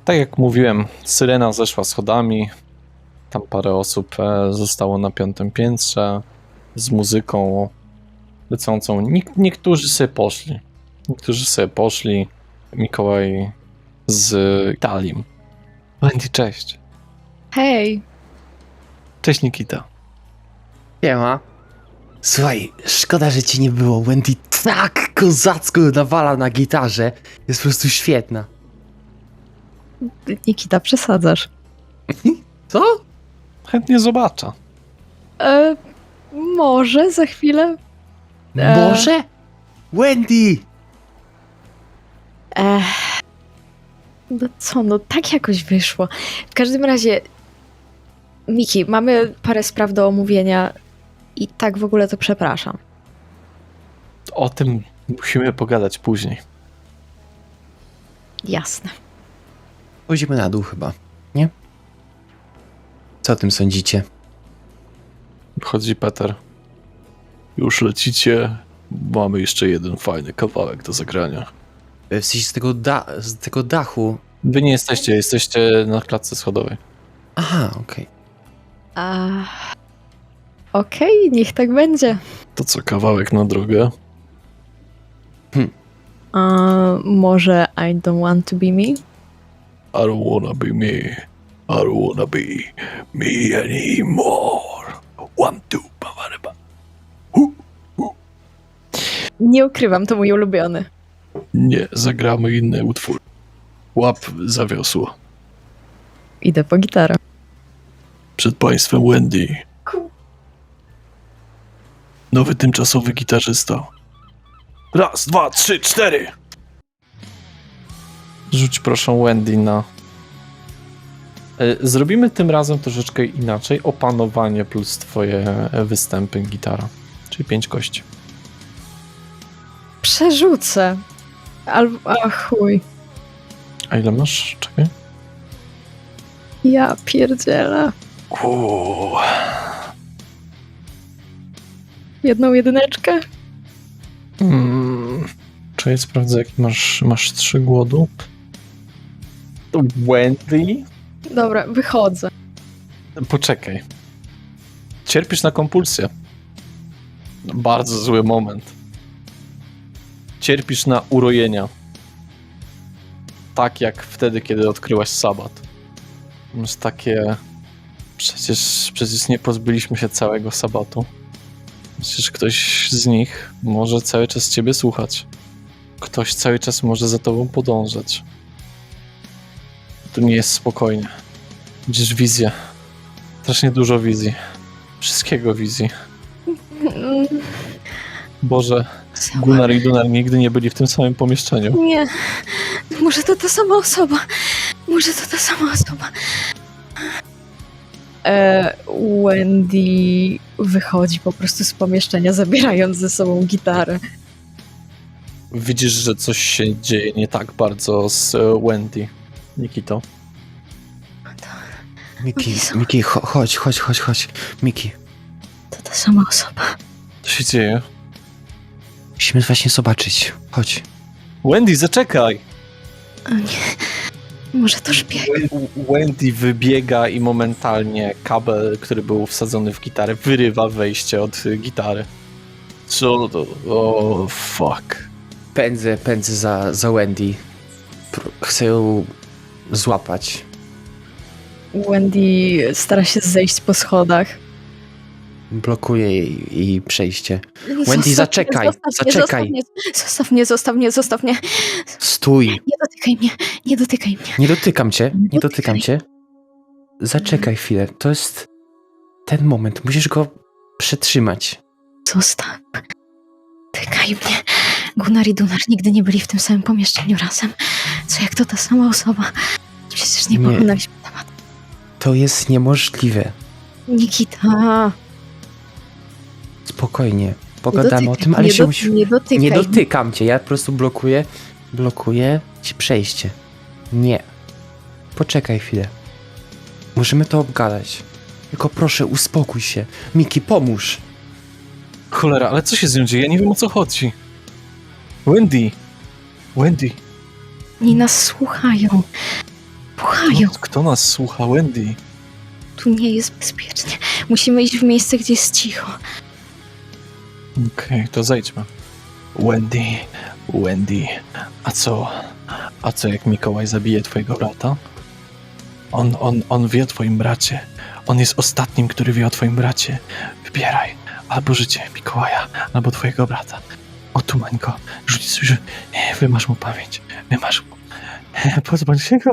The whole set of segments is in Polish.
Tak jak mówiłem, syrena zeszła schodami. Tam parę osób zostało na 5. piętrze z muzyką lecącą. Niektórzy sobie poszli. Mikołaj z Italii. Wendy, cześć. Hej! Cześć, Nikita. Siema. Słuchaj, szkoda, że ci nie było. Wendy tak kozacko nawala na gitarze. Jest po prostu świetna. Nikita, przesadzasz. Co? Chętnie zobaczę. Może za chwilę? Może? Wendy! No co, no tak jakoś wyszło. W każdym razie, Miki, mamy parę spraw do omówienia i tak w ogóle to przepraszam. O tym musimy pogadać później. Jasne. Pójdziemy na dół chyba, nie? Co o tym sądzicie? Wchodzi Peter. Już lecicie. Mamy jeszcze jeden fajny kawałek do zagrania. W sensie z tego dachu. Wy nie jesteście na klatce schodowej. Aha, okej. Okej, niech tak będzie. To co, kawałek na drogę? Może I don't want to be me? I don't wanna be me. I don't wanna be me anymore. 1, 2, ba. Nie ukrywam, to mój ulubiony. Nie, zagramy inny utwór. Łap za wiosło. Idę po gitarę. Przed państwem Wendy. Nowy tymczasowy gitarzysta. 1, 2, 3, 4. Rzuć proszę Wendy na... Zrobimy tym razem troszeczkę inaczej. Opanowanie plus twoje występy gitara. Czyli 5 kości. Przerzucę. A chuj. A ile masz? Czekaj. Ja pierdzielę. Jedną jedyneczkę? Czekaj, sprawdzę jaki masz 3 głodu. Wendy? Dobra, wychodzę. Poczekaj. Cierpisz na kompulsję. Bardzo zły moment. Cierpisz na urojenia. Tak jak wtedy, kiedy odkryłaś sabat. Masz takie... Przecież nie pozbyliśmy się całego sabatu. Przecież ktoś z nich może cały czas ciebie słuchać. Ktoś cały czas może za tobą podążać. Tu nie jest spokojnie. Widzisz wizję. Strasznie dużo wizji. Wszystkiego wizji. Boże, Gunnar i Dunar nigdy nie byli w tym samym pomieszczeniu. Nie. Może to ta sama osoba. Może to ta sama osoba. Wendy wychodzi po prostu z pomieszczenia, zabierając ze sobą gitarę. Widzisz, że coś się dzieje nie tak bardzo z Wendy. Nikito. Miki, chodź. Miki, To ta sama osoba. Co się dzieje? musimy właśnie zobaczyć. Chodź. Wendy, zaczekaj! O nie. Może to szpieg. Wendy wybiega i momentalnie kabel, który był wsadzony w gitarę, wyrywa wejście od gitary. Co to? O, fuck. Pędzę za Wendy. Chcę ją złapać. Wendy stara się zejść po schodach. Blokuję jej przejście. Wendy, zaczekaj. Zostaw mnie. Stój. Nie dotykaj mnie. Nie dotykam cię. Zaczekaj chwilę. To jest ten moment. Musisz go przetrzymać. Zostaw. Tykaj mnie. Gunnar i Dunar nigdy nie byli w tym samym pomieszczeniu razem. Co jak to ta sama osoba? Przecież nie porównaliśmy temat. To jest niemożliwe. Nikita. Spokojnie. Pogadamy o tym, ale się musisz... Nie dotykaj. Nie dotykam cię. Ja po prostu blokuję ci przejście. Nie. Poczekaj chwilę. Możemy to obgadać. Tylko proszę, uspokój się. Miki, pomóż. Cholera, ale co się z nią dzieje? Ja nie wiem, o co chodzi. Wendy! Oni nas słuchają. słuchają. Kto nas słucha? Wendy? Tu nie jest bezpiecznie. Musimy iść w miejsce, gdzie jest cicho. Okej, to zejdźmy. Wendy, a co jak Mikołaj zabije twojego brata? On wie o twoim bracie. On jest ostatnim, który wie o twoim bracie. Wybieraj albo życie Mikołaja, albo twojego brata. Otumań go, wymasz mu pamięć, wymasz mu. Pozbądź się go.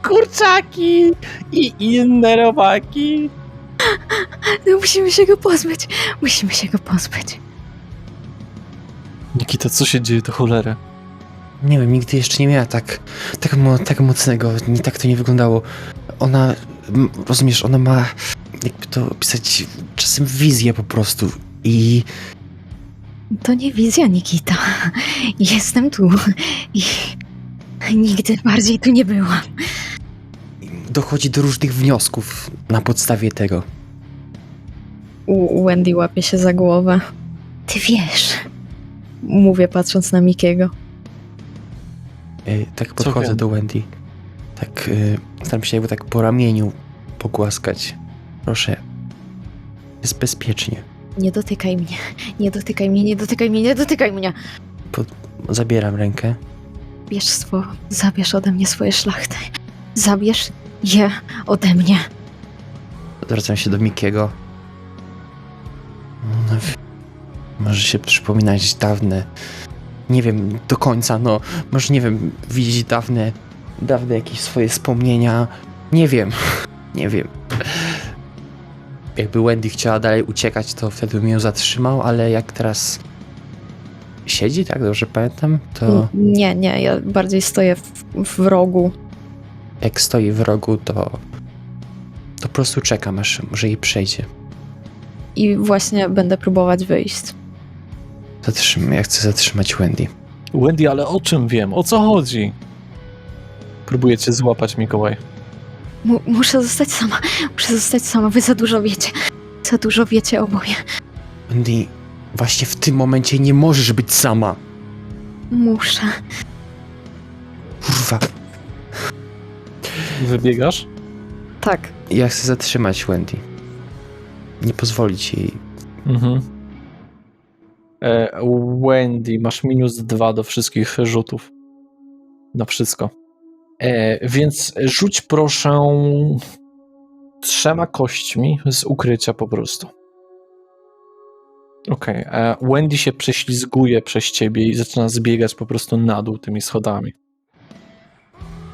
Kurczaki i inne robaki. No, musimy się go pozbyć. Musimy się go pozbyć. Nikita, co się dzieje, to cholerę? Nie wiem, nigdy jeszcze nie miała tak mocnego, tak to nie wyglądało. Ona, rozumiesz, ona ma, jakby to opisać, czasem wizję po prostu i To nie wizja, Nikita. Jestem tu i nigdy bardziej tu nie byłam. dochodzi do różnych wniosków na podstawie tego. Wendy łapie się za głowę. Ty wiesz. Mówię, patrząc na Mikiego. Tak Co podchodzę wiem? do Wendy. Tak, staram się jakby tak po ramieniu pogłaskać. Proszę, jest bezpiecznie. Nie dotykaj mnie. Nie dotykaj mnie, nie dotykaj mnie, nie dotykaj mnie. Zabieram rękę. Zabierz ode mnie swoje szlachty. Zabierz je ode mnie. Zwracam się do Mikiego. No, może się przypominać dawne. Nie wiem do końca, no. Może nie wiem, widzieć dawne jakieś swoje wspomnienia. Nie wiem. Nie wiem. Jakby Wendy chciała dalej uciekać, to wtedy bym ją zatrzymał, ale jak teraz siedzi, tak dobrze pamiętam, to Nie, ja bardziej stoję w rogu. jak stoi w rogu, to po prostu czekam, aż może jej przejdzie. I właśnie będę próbować wyjść. Ja chcę zatrzymać Wendy. Wendy, ale o czym wiem? O co chodzi? Próbuję cię złapać, Mikołaj. Muszę zostać sama. Muszę zostać sama. Wy za dużo wiecie. Za dużo wiecie oboje. Wendy, właśnie w tym momencie nie możesz być sama. Muszę. Kurwa. Wybiegasz? Tak. Ja chcę zatrzymać Wendy. Nie pozwolić jej. Mhm. Wendy, masz -2 do wszystkich rzutów. Na wszystko. Więc rzuć proszę 3 kośćmi z ukrycia po prostu. Okej. Wendy się prześlizguje przez ciebie i zaczyna zbiegać po prostu na dół tymi schodami.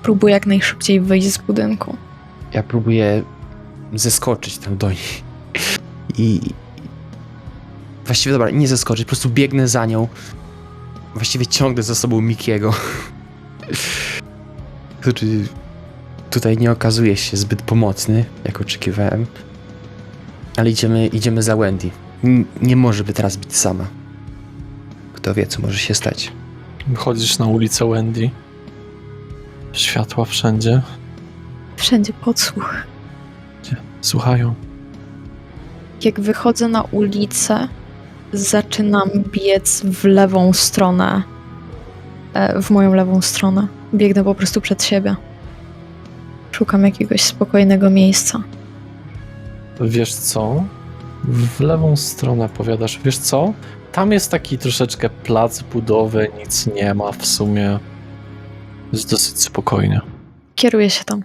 Próbuję jak najszybciej wyjść z budynku. Ja próbuję zeskoczyć tam do niej. I właściwie dobra, nie zeskoczyć, po prostu biegnę za nią. Właściwie ciągnę za sobą Mikiego. Który tutaj nie okazuje się zbyt pomocny, jak oczekiwałem. Ale idziemy za Wendy. Nie może by teraz być sama. Kto wie, co może się stać. Wychodzisz na ulicę Wendy. Światła wszędzie. Wszędzie podsłuch. Słuchają. Jak wychodzę na ulicę, zaczynam biec w lewą stronę. W moją lewą stronę. Biegnę po prostu przed siebie. Szukam jakiegoś spokojnego miejsca. Wiesz co? W lewą stronę powiadasz. Wiesz co? Tam jest taki troszeczkę plac budowy, nic nie ma w sumie. Jest dosyć spokojnie. Kieruję się tam.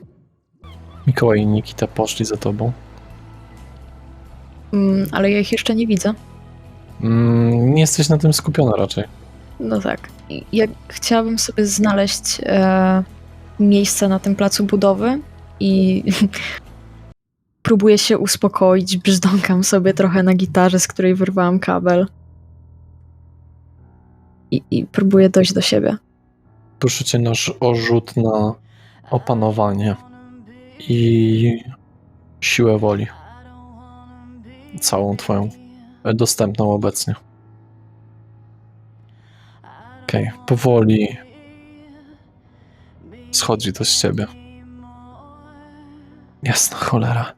Mikołaj i Nikita poszli za tobą. Ale ja ich jeszcze nie widzę. Nie jesteś na tym skupiona raczej. No tak. Ja chciałabym sobie znaleźć miejsce na tym placu budowy i próbuję się uspokoić, brzdąkam sobie trochę na gitarze, z której wyrwałam kabel. I próbuję dojść do siebie. Proszę cię o rzut na opanowanie i siłę woli. Całą twoją dostępną obecnie. Okej, powoli schodzi to z ciebie. Jasna cholera.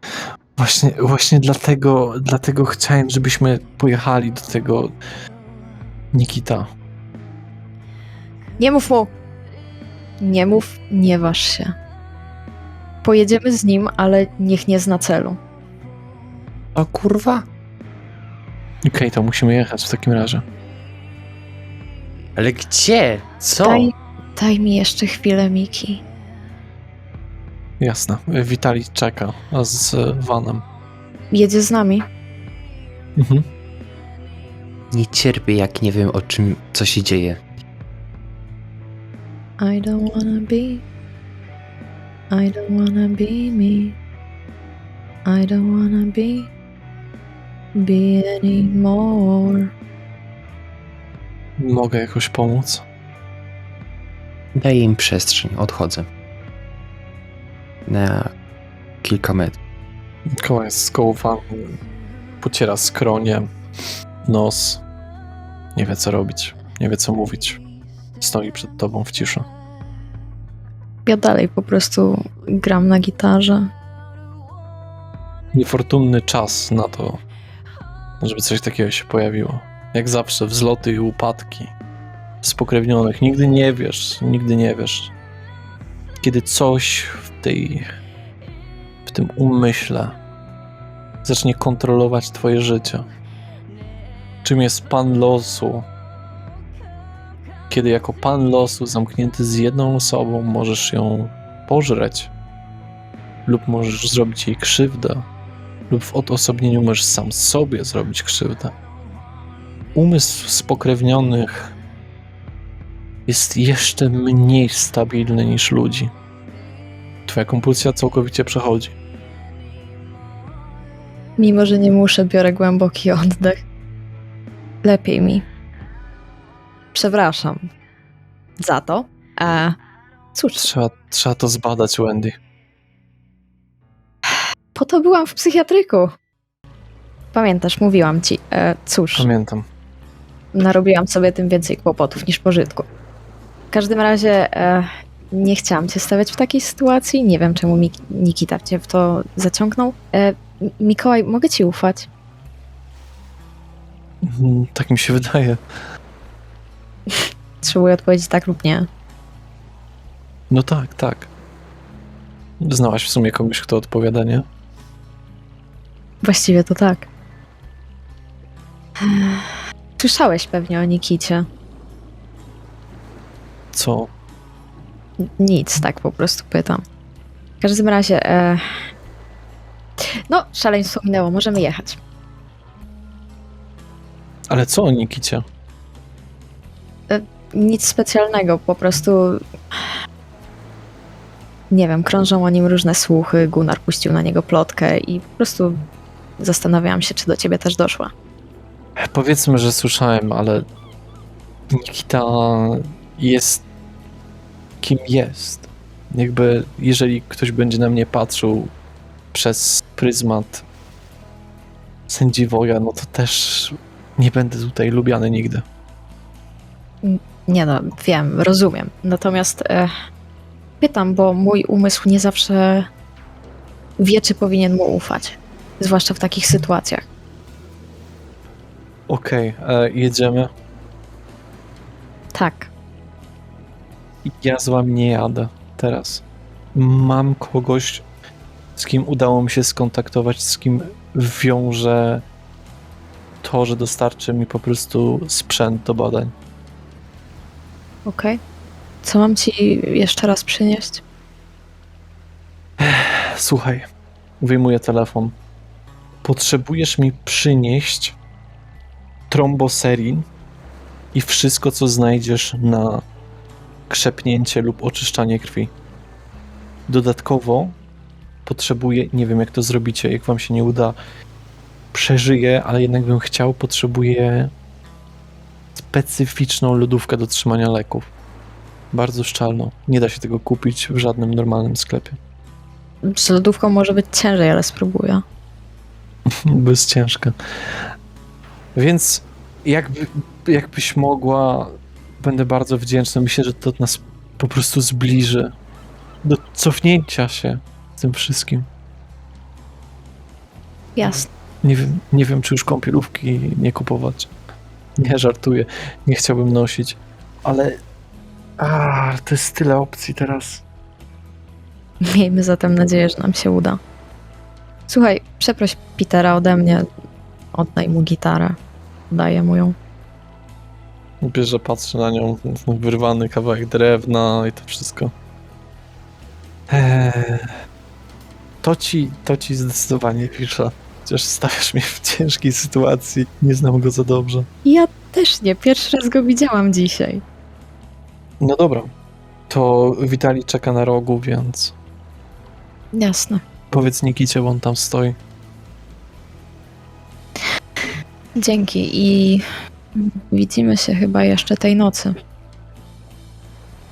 Właśnie dlatego chciałem, żebyśmy pojechali do tego Nikita. Nie mów mu! Nie mów, nie waż się. Pojedziemy z nim, ale niech nie zna celu. O kurwa? Okej, to musimy jechać w takim razie. Ale gdzie? Co? Daj mi jeszcze chwilę, Miki. Jasne. Witali czeka z vanem. Jedzie z nami. Mhm. Nie cierpię, jak nie wiem o czym, co się dzieje. I don't wanna be. I don't wanna be me. I don't wanna be anymore. Mogę jakoś pomóc? Daję im przestrzeń, odchodzę. Na kilka metrów. Koła jest skołowany, pociera skronie, nos. Nie wie co robić, nie wie co mówić. Stoi przed tobą w ciszy. Ja dalej po prostu gram na gitarze. Niefortunny czas na to, żeby coś takiego się pojawiło. Jak zawsze, wzloty i upadki spokrewnionych. Nigdy nie wiesz, kiedy coś w tym umyśle zacznie kontrolować twoje życie. Czym jest pan losu? Kiedy jako pan losu zamknięty z jedną osobą możesz ją pożreć lub możesz zrobić jej krzywdę lub w odosobnieniu możesz sam sobie zrobić krzywdę. Umysł spokrewnionych jest jeszcze mniej stabilny niż ludzi. Twoja kompulsja całkowicie przechodzi. Mimo, że nie muszę, biorę głęboki oddech. Lepiej mi. Przepraszam za to. Cóż, Trzeba to zbadać, Wendy. po to byłam w psychiatryku. Pamiętasz, mówiłam ci. Cóż, Pamiętam. narobiłam sobie tym więcej kłopotów niż pożytku. W każdym razie nie chciałam cię stawiać w takiej sytuacji. Nie wiem, czemu Nikita cię w to zaciągnął. Mikołaj, mogę ci ufać? Tak mi się wydaje. Potrzebuję odpowiedzi tak lub nie. No tak. Znałaś w sumie kogoś, kto odpowiada, nie? Właściwie to tak. Słyszałeś pewnie o Nikicie. Co? Nic, tak po prostu pytam. W każdym razie, no, szaleństwo minęło, możemy jechać. Ale co o Nikicie? Nic specjalnego, po prostu... Nie wiem, krążą o nim różne słuchy, Gunnar puścił na niego plotkę i po prostu zastanawiałam się, czy do ciebie też doszła. Powiedzmy, że słyszałem, ale Nikita jest kim jest. Jakby jeżeli ktoś będzie na mnie patrzył przez pryzmat sędziwoja, no to też nie będę tutaj lubiany nigdy. Nie no, wiem, rozumiem. Natomiast pytam, bo mój umysł nie zawsze wie, czy powinien mu ufać. Zwłaszcza w takich sytuacjach. Okej, jedziemy. Tak. Ja z wami nie jadę teraz. Mam kogoś, z kim udało mi się skontaktować, z kim wiąże to, że dostarczy mi po prostu sprzęt do badań. Okej. Co mam ci jeszcze raz przynieść? Słuchaj, wyjmuję telefon. Potrzebujesz mi przynieść tromboserin i wszystko, co znajdziesz na krzepnięcie lub oczyszczanie krwi. Dodatkowo potrzebuję, nie wiem jak to zrobicie, jak wam się nie uda, przeżyję, ale jednak bym chciał, potrzebuję specyficzną lodówkę do trzymania leków. Bardzo szczelną. Nie da się tego kupić w żadnym normalnym sklepie. Z lodówką może być ciężej, ale spróbuję. Bez ciężka. Więc jakbyś mogła, będę bardzo wdzięczny. Myślę, że to nas po prostu zbliży do cofnięcia się z tym wszystkim. Jasne. Nie wiem, czy już kąpielówki nie kupować. Nie żartuję. Nie chciałbym nosić, ale To jest tyle opcji teraz. Miejmy zatem nadzieję, że nam się uda. Słuchaj, przeproś Petera ode mnie. Oddaj mu gitarę. Daję mu ją. Bierze, patrzy na nią, wyrwany kawałek drewna i to wszystko. To ci zdecydowanie pisze. Chociaż stawiasz mnie w ciężkiej sytuacji. Nie znam go za dobrze. Ja też nie. Pierwszy raz go widziałam dzisiaj. No dobra. To Witali czeka na rogu, więc Jasne. powiedz Nikicie, bo on tam stoi. Dzięki i widzimy się chyba jeszcze tej nocy.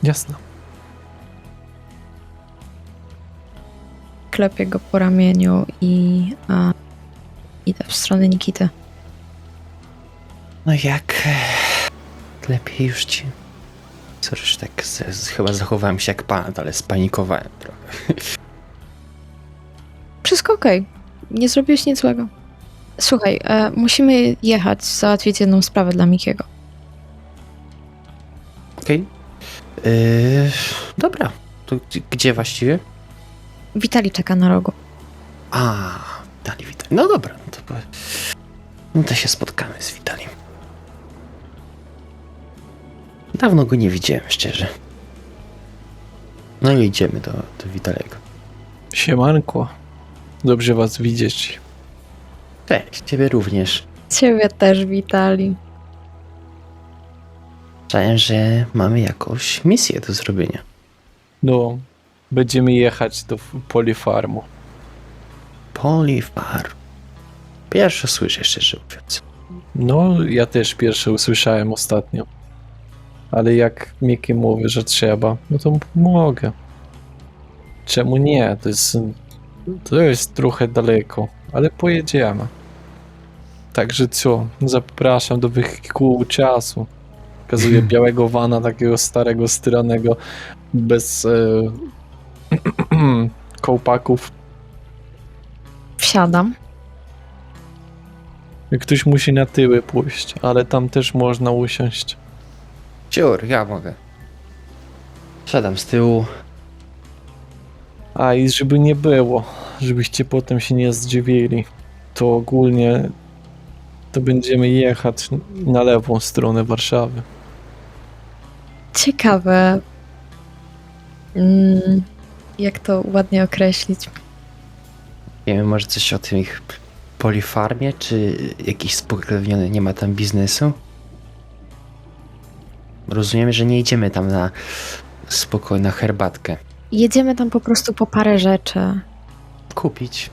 Jasne. Klepię go po ramieniu i idę w stronę Nikity. No jak? Lepiej już ci. Sorry, że tak chyba zachowałem się jak pan, ale spanikowałem trochę. Wszystko okej. Nie zrobiłeś nic złego. Słuchaj, musimy jechać, załatwić jedną sprawę dla Mikiego. Okej. Dobra. To gdzie właściwie? Witali czeka na rogu. Witali. No dobra, no to się spotkamy z Witalim. Dawno go nie widziałem, szczerze. No i idziemy do Witalego. Siemanko. Dobrze was widzieć. Cześć, ciebie również. Ciebie też witali. Słyszałem, że mamy jakąś misję do zrobienia. No, będziemy jechać do Polifarmu. Polifar. Pierwsze słyszę, szczerze mówiąc. No, ja też pierwszy usłyszałem ostatnio. Ale jak Miki mówi, że trzeba, no to mogę. Czemu nie? To jest trochę daleko, ale pojedziemy. Także co? Zapraszam do wehikułu czasu. Pokazuję białego vana, takiego starego, styranego, bez kołpaków. Wsiadam. Ktoś musi na tyły pójść, ale tam też można usiąść. Ciur, ja mogę. Siadam z tyłu. A i żeby nie było, żebyście potem się nie zdziwili, to ogólnie to będziemy jechać na lewą stronę Warszawy. Ciekawe. Jak to ładnie określić? Wiemy może coś o tym ich Polifarmie, czy jakiś spokrewniony nie ma tam biznesu? Rozumiem, że nie idziemy tam na spokojną herbatkę. Jedziemy tam po prostu po parę rzeczy. Kupić.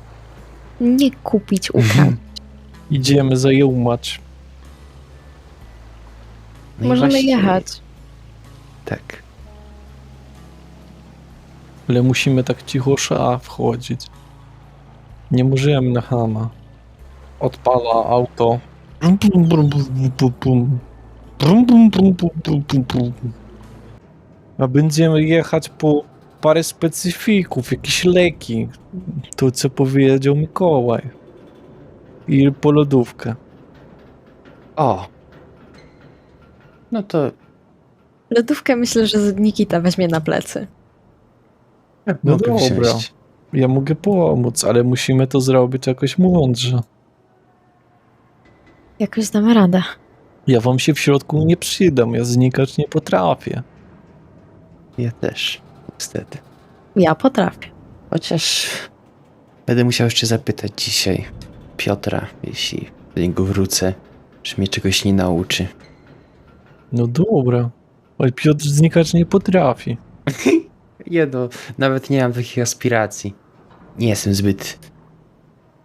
Nie kupić, ukraść. Idziemy zajumać. No i Możemy właśnie- jechać. Tak. Ale musimy tak cicho wchodzić. Nie możemy na chama. Odpala auto. Brum, brum, brum, brum, brum, brum. Brum, brum, brum, brum, brum, brum, brum. A będziemy jechać po parę specyfików, jakieś leki. To co powiedział Mikołaj. I po lodówkę. O! No to Lodówkę myślę, że Nikita weźmie na plecy. No mogę dobra. wziąć. Ja mogę pomóc, ale musimy to zrobić jakoś mądrze. Jakoś damy radę. Ja wam się w środku nie przydam, ja znikać nie potrafię. Ja też, niestety. Ja potrafię. Chociaż będę musiał jeszcze zapytać dzisiaj Piotra, jeśli do niego wrócę, czy mnie czegoś nie nauczy. No dobra, ale Piotr znikać nie potrafi. Jedno, nawet nie mam takich aspiracji. Nie jestem zbyt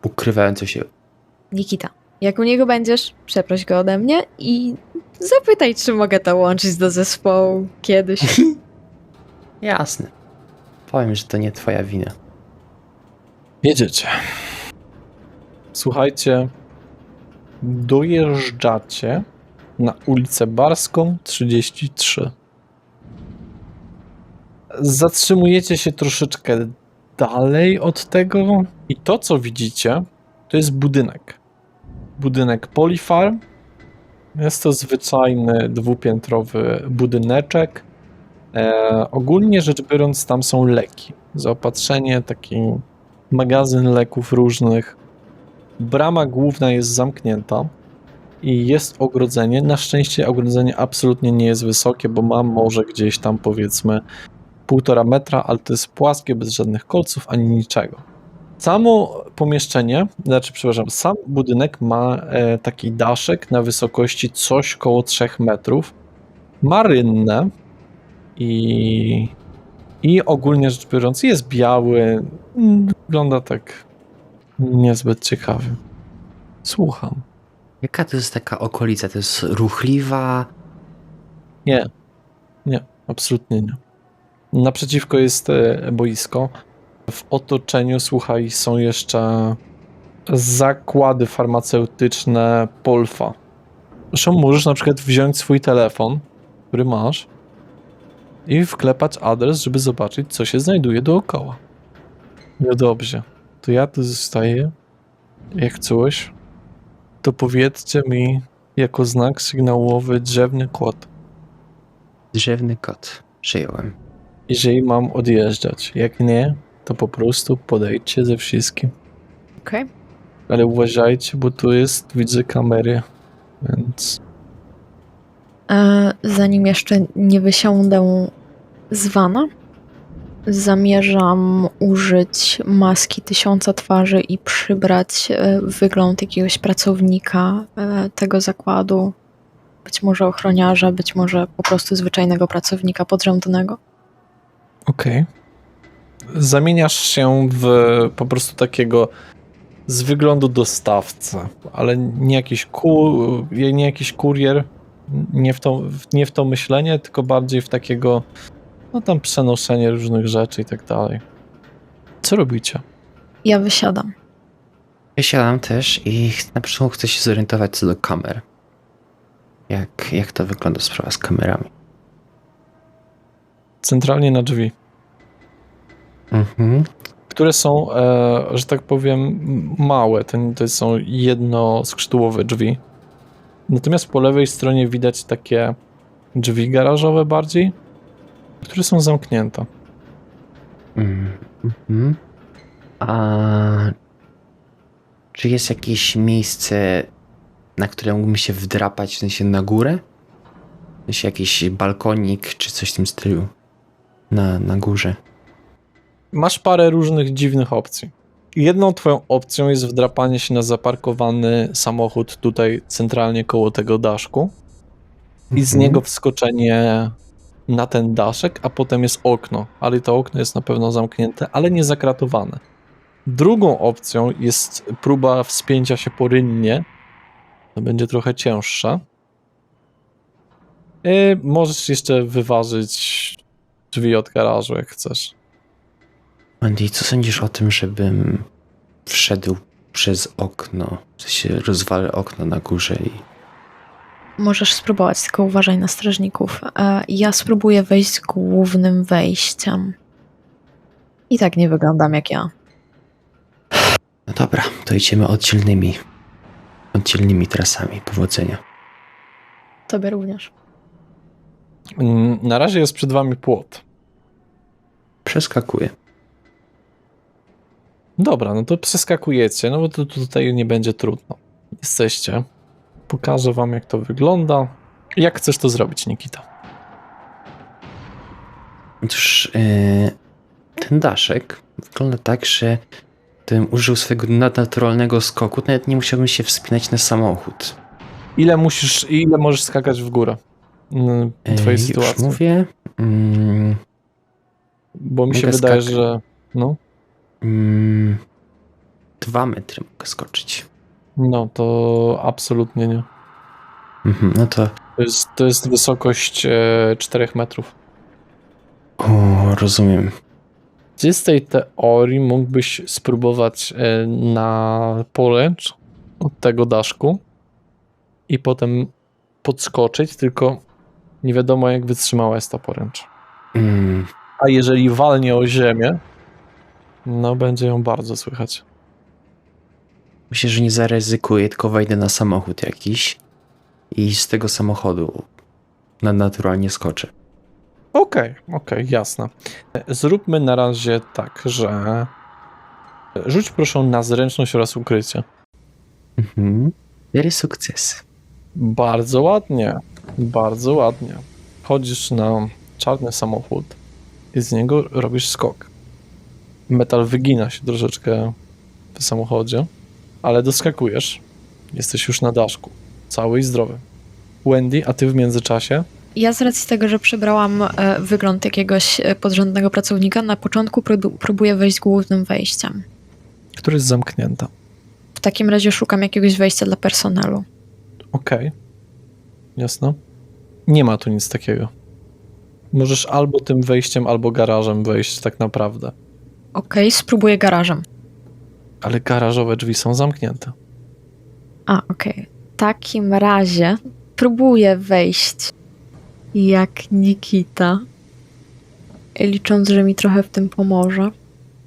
ukrywającą się. Nikita, jak u niego będziesz, przeproś go ode mnie i zapytaj, czy mogę to łączyć do zespołu kiedyś. Jasne. Powiem, że to nie twoja wina. Jedziecie. Słuchajcie, dojeżdżacie na ulicę Barską 33. Zatrzymujecie się troszeczkę dalej od tego i to, co widzicie, to jest budynek. Budynek Polifarm. Jest to zwyczajny dwupiętrowy budyneczek. Ogólnie rzecz biorąc, tam są leki. Zaopatrzenie, taki magazyn leków różnych. Brama główna jest zamknięta i jest ogrodzenie. Na szczęście ogrodzenie absolutnie nie jest wysokie, bo mam może gdzieś tam powiedzmy 1,5 metra, ale to jest płaskie, bez żadnych kolców ani niczego. Samo pomieszczenie, sam budynek ma taki daszek na wysokości coś koło 3 metrów. Ma rynnę i ogólnie rzecz biorąc jest biały. Wygląda tak niezbyt ciekawie. Słucham. Jaka to jest taka okolica? To jest ruchliwa? Nie, absolutnie nie. Naprzeciwko jest boisko. W otoczeniu, słuchaj, są jeszcze zakłady farmaceutyczne Polfa. Zresztą możesz na przykład wziąć swój telefon, który masz, i wklepać adres, żeby zobaczyć, co się znajduje dookoła. No dobrze, to ja tu zostaję. Jak coś, to powiedzcie mi jako znak sygnałowy drzewny kot, Drzewny kot. Przyjąłem. jeżeli mam odjeżdżać. Jak nie, to po prostu podejdźcie ze wszystkim. Okej. Ale uważajcie, bo tu jest, widzę kamery, więc... Zanim jeszcze nie wysiądę z vana, zamierzam użyć maski 1000 twarzy i przybrać wygląd jakiegoś pracownika tego zakładu. Być może ochroniarza, być może po prostu zwyczajnego pracownika podrzędnego. Okej. Zamieniasz się w po prostu takiego z wyglądu dostawcę, ale nie jakiś kurier, nie w to myślenie, tylko bardziej w takiego, no tam przenoszenie różnych rzeczy i tak dalej. Co robicie? Ja wysiadam. Ja siadam też i na początku chcę się zorientować co do kamer. Jak to wygląda sprawa z kamerami? Centralnie na drzwi, Mhm. które są, że tak powiem, małe. To są jednoskrzydłowe drzwi. Natomiast po lewej stronie widać takie drzwi garażowe bardziej, które są zamknięte. Mhm. A czy jest jakieś miejsce, na które mógłbym się wdrapać, w sensie na górę? W sensie jakiś balkonik, czy coś w tym stylu na górze? Masz parę różnych dziwnych opcji. Jedną twoją opcją jest wdrapanie się na zaparkowany samochód tutaj centralnie koło tego daszku i z niego wskoczenie na ten daszek, a potem jest okno, ale to okno jest na pewno zamknięte, ale nie zakratowane. Drugą opcją jest próba wspięcia się po rynnie. To będzie trochę cięższe. Możesz jeszcze wyważyć drzwi od garażu, jak chcesz. Andy, co sądzisz o tym, żebym wszedł przez okno? W sensie rozwalę okno na górze i... Możesz spróbować, tylko uważaj na strażników. Ja spróbuję wejść głównym wejściem. I tak nie wyglądam jak ja. No dobra, to idziemy oddzielnymi trasami. Powodzenia. Tobie również. Na razie jest przed wami płot. Przeskakuję. Dobra, no to przeskakujecie, no bo to tutaj nie będzie trudno. Jesteście. Pokażę wam, jak to wygląda. Jak chcesz to zrobić, Nikita? Otóż ten daszek wygląda tak, że gdybym użył swojego nadnaturalnego skoku, to nawet nie musiałbym się wspinać na samochód. Ile możesz skakać w górę? W twojej Już sytuacji? mówię. Bo mi się mogę wydaje, skakać. że... No, 2 metry mogę skoczyć. no to absolutnie nie. No to... To jest wysokość 4 metrów. O, rozumiem. W czystej teorii mógłbyś spróbować na poręcz od tego daszku i potem podskoczyć, tylko nie wiadomo, jak wytrzymała jest ta poręcz. A jeżeli walnie o ziemię, no będzie ją bardzo słychać. Myślę, że nie zaryzykuję, tylko wejdę na samochód jakiś i z tego samochodu naturalnie skoczę. Okej, jasne. Zróbmy na razie tak, że rzuć proszę na zręczność oraz ukrycie. 4 sukcesy. Bardzo ładnie, bardzo ładnie. Chodzisz na czarny samochód i z niego robisz skok. Metal wygina się troszeczkę w samochodzie, ale doskakujesz. Jesteś już na daszku, cały i zdrowy. Wendy, a ty w międzyczasie? Ja z racji tego, że przybrałam wygląd jakiegoś podrzędnego pracownika, na początku próbuję wejść głównym wejściem. Który jest zamknięta. W takim razie szukam jakiegoś wejścia dla personelu. Okej. Jasno. Nie ma tu nic takiego. Możesz albo tym wejściem, albo garażem wejść tak naprawdę. Okej, spróbuję garażem. Ale garażowe drzwi są zamknięte. Okej. W takim razie próbuję wejść jak Nikita, licząc, że mi trochę w tym pomoże.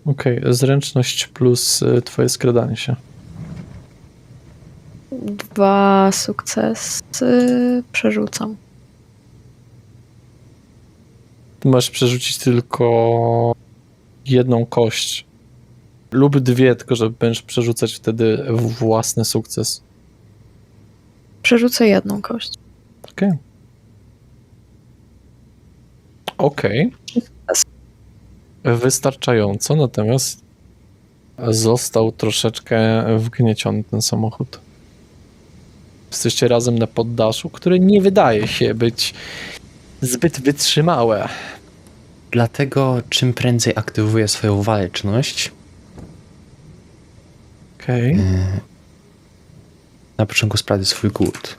Okej, zręczność plus twoje skradanie się. 2 sukcesy przerzucam. Ty masz przerzucić tylko jedną kość. Lub 2, tylko że będziesz przerzucać wtedy własny sukces. Przerzucę jedną kość. Okej. Wystarczająco, natomiast został troszeczkę wgnieciony ten samochód. Jesteście razem na poddaszu, które nie wydaje się być zbyt wytrzymałe. Dlatego czym prędzej aktywuję swoją waleczność. Okej. Na początku sprawdzę swój głód.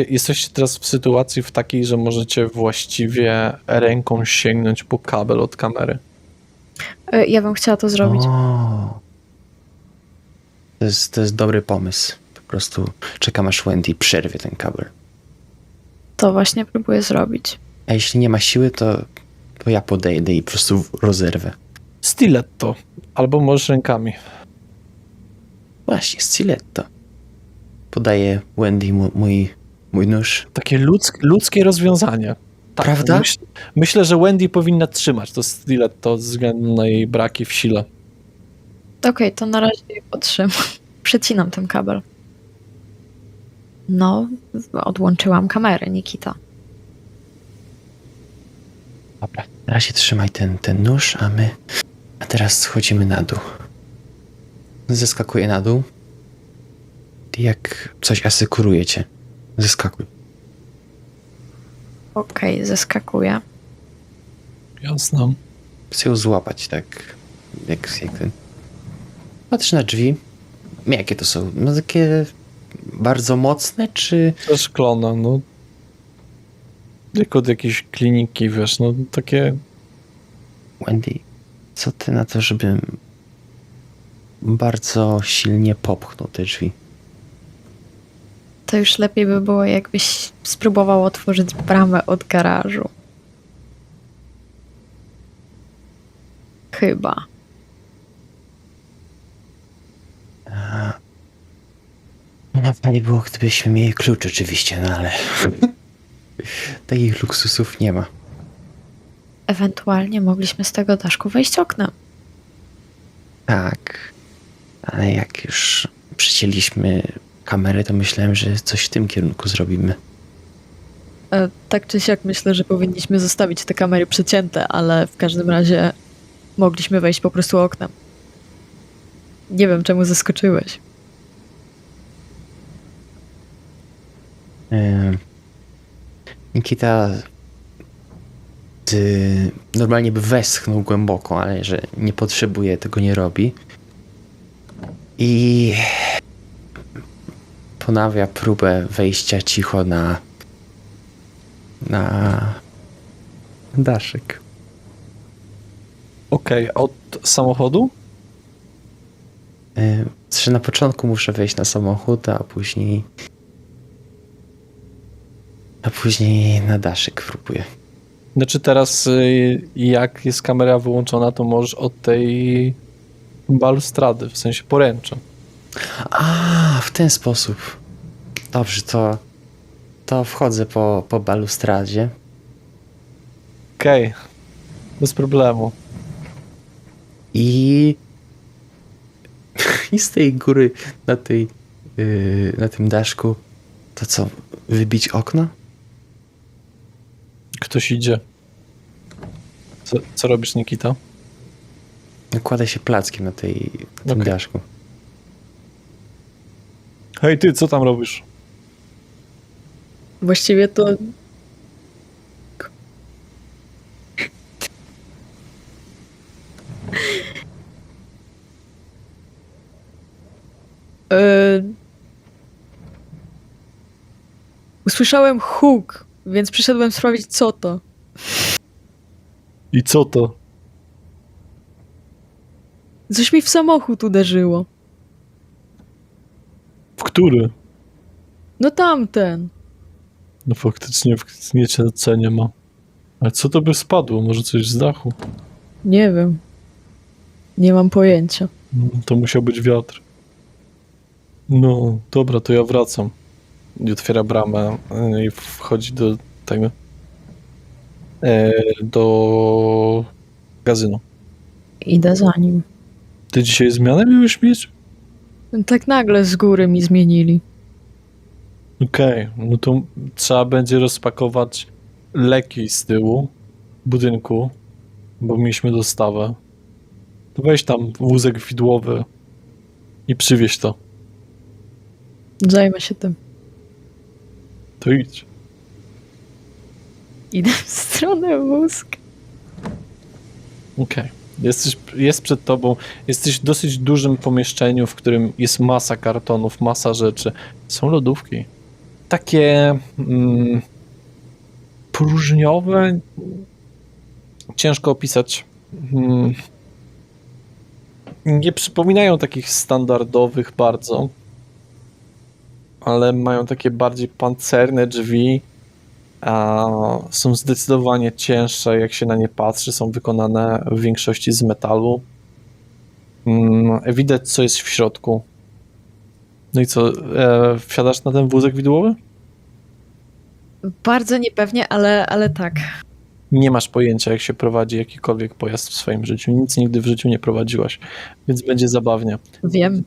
Jesteście teraz w sytuacji w takiej, że możecie właściwie ręką sięgnąć po kabel od kamery. Ja bym chciała to zrobić. O. To jest dobry pomysł. Po prostu czekam aż Wendy przerwie ten kabel. To właśnie próbuję zrobić. A jeśli nie ma siły, to ja podejdę i po prostu rozerwę. Stiletto. Albo możesz rękami. Właśnie, stiletto. Podaję Wendy mój nóż. Takie ludzkie rozwiązanie. Tak, Prawda? Myślę, że Wendy powinna trzymać to stiletto ze względu na jej braki w sile. Okej, to na razie je podtrzymam. Przecinam ten kabel. No, odłączyłam kamerę, Nikita. Dobra, na razie trzymaj ten nóż, a teraz schodzimy na dół. Zeskakuję na dół. Jak coś asekuruje cię. Zeskakuj. Okej, zeskakuję. Jasne. Chcę ją złapać, tak. Jak ten. Patrz na drzwi. Jakie to są? No takie bardzo mocne, czy... Przeszklone, no. Jak od jakiejś kliniki, wiesz, no takie... Wendy, co ty na to, żebym bardzo silnie popchnął te drzwi? To już lepiej by było, jakbyś spróbował otworzyć bramę od garażu. Chyba. No fajnie było, gdybyśmy mieli klucz oczywiście, no ale... Takich luksusów nie ma. Ewentualnie mogliśmy z tego daszku wejść oknem. Tak, ale jak już przycięliśmy kamerę, to myślałem, że coś w tym kierunku zrobimy. Tak czy siak myślę, że powinniśmy zostawić te kamery przecięte, ale w każdym razie mogliśmy wejść po prostu oknem. Nie wiem, czemu zaskoczyłeś. Nikita normalnie by westchnął głęboko, ale że nie potrzebuje, tego nie robi. I ponawia próbę wejścia cicho na daszek. Okej, od samochodu? Że na początku muszę wejść na samochód, a później na daszek próbuję. Znaczy teraz, jak jest kamera wyłączona, to możesz od tej balustrady, w sensie poręcza. A, w ten sposób. Dobrze, to wchodzę po balustradzie. Okej. Bez problemu. I z tej góry na tym daszku to co, wybić okno? Ktoś idzie. Co robisz, Nikita? Kładę się plackiem na tym Okej. daszku. Hej ty, co tam robisz? Właściwie to... Usłyszałem huk, więc przyszedłem sprawdzić, co to. I co to? Coś mi w samochód uderzyło. W który? No tamten. No faktycznie w niecie nie ma. Ale co to by spadło? Może coś z dachu? Nie wiem. Nie mam pojęcia. To musiał być wiatr. No, dobra, to ja wracam. I otwiera bramę i wchodzi do tego. Do magazynu. Idę za nim. Ty dzisiaj zmianę miałeś mieć? Tak nagle z góry mi zmienili. Okej, no to trzeba będzie rozpakować leki z tyłu budynku, bo mieliśmy dostawę. To weź tam wózek widłowy i przywieź to. Zajmę się tym. To idź. Idę w stronę wózka. Okej. Jest przed tobą, jesteś w dosyć dużym pomieszczeniu, w którym jest masa kartonów, masa rzeczy. Są lodówki. Takie próżniowe. Ciężko opisać. Nie przypominają takich standardowych bardzo, ale mają takie bardziej pancerne drzwi. A są zdecydowanie cięższe, jak się na nie patrzy. Są wykonane w większości z metalu. Widać, co jest w środku. No i co, wsiadasz na ten wózek widłowy? Bardzo niepewnie, ale tak. Nie masz pojęcia, jak się prowadzi jakikolwiek pojazd w swoim życiu. Nic nigdy w życiu nie prowadziłaś, więc będzie zabawnie. Wiem.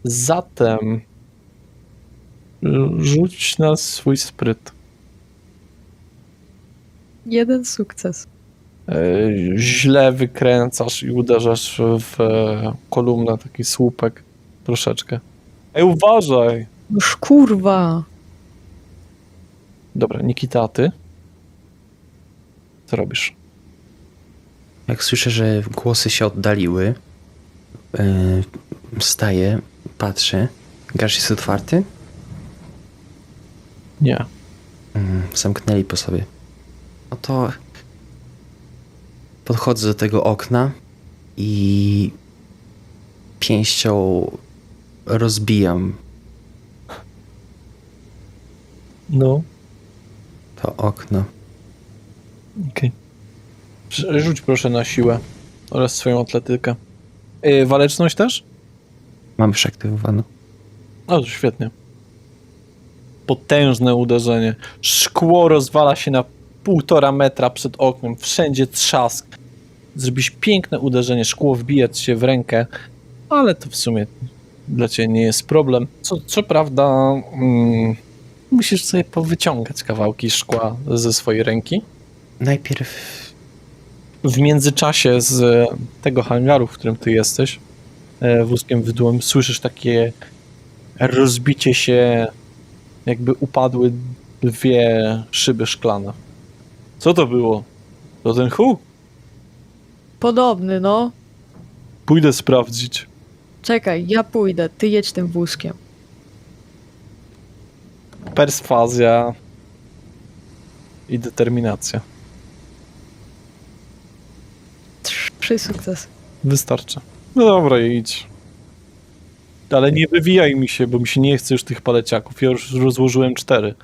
Zatem rzuć na swój spryt. 1 sukces. Źle wykręcasz i uderzasz w kolumnę, taki słupek troszeczkę. Ej, uważaj! Już kurwa. Dobra, Nikita, a ty? Co robisz? Jak słyszę, że głosy się oddaliły, wstaję, patrzę. Garaż jest otwarty? Nie. Zamknęli po sobie. No to podchodzę do tego okna i pięścią rozbijam No, to okno. okej. Rzuć proszę na siłę oraz swoją atletykę. Waleczność też? Mam już aktywowaną. O, to świetnie. Potężne uderzenie. Szkło rozwala się na 1,5 metra przed oknem. Wszędzie trzask. Zrobisz piękne uderzenie. Szkło wbija ci się w rękę, ale to w sumie dla ciebie nie jest problem. Co prawda musisz sobie powyciągać kawałki szkła ze swojej ręki. Najpierw W międzyczasie z tego hangaru, w którym ty jesteś, wózkiem wydłem, słyszysz takie rozbicie się, jakby upadły 2 szyby szklane. Co to było? To ten huk? Podobny, no. Pójdę sprawdzić. Czekaj, ja pójdę. Ty jedź tym wózkiem. Perswazja i determinacja. 3 sukcesy. Wystarczy. No dobra, idź. Ale nie wywijaj mi się, bo mi się nie chce już tych paleciaków. Ja już rozłożyłem 4.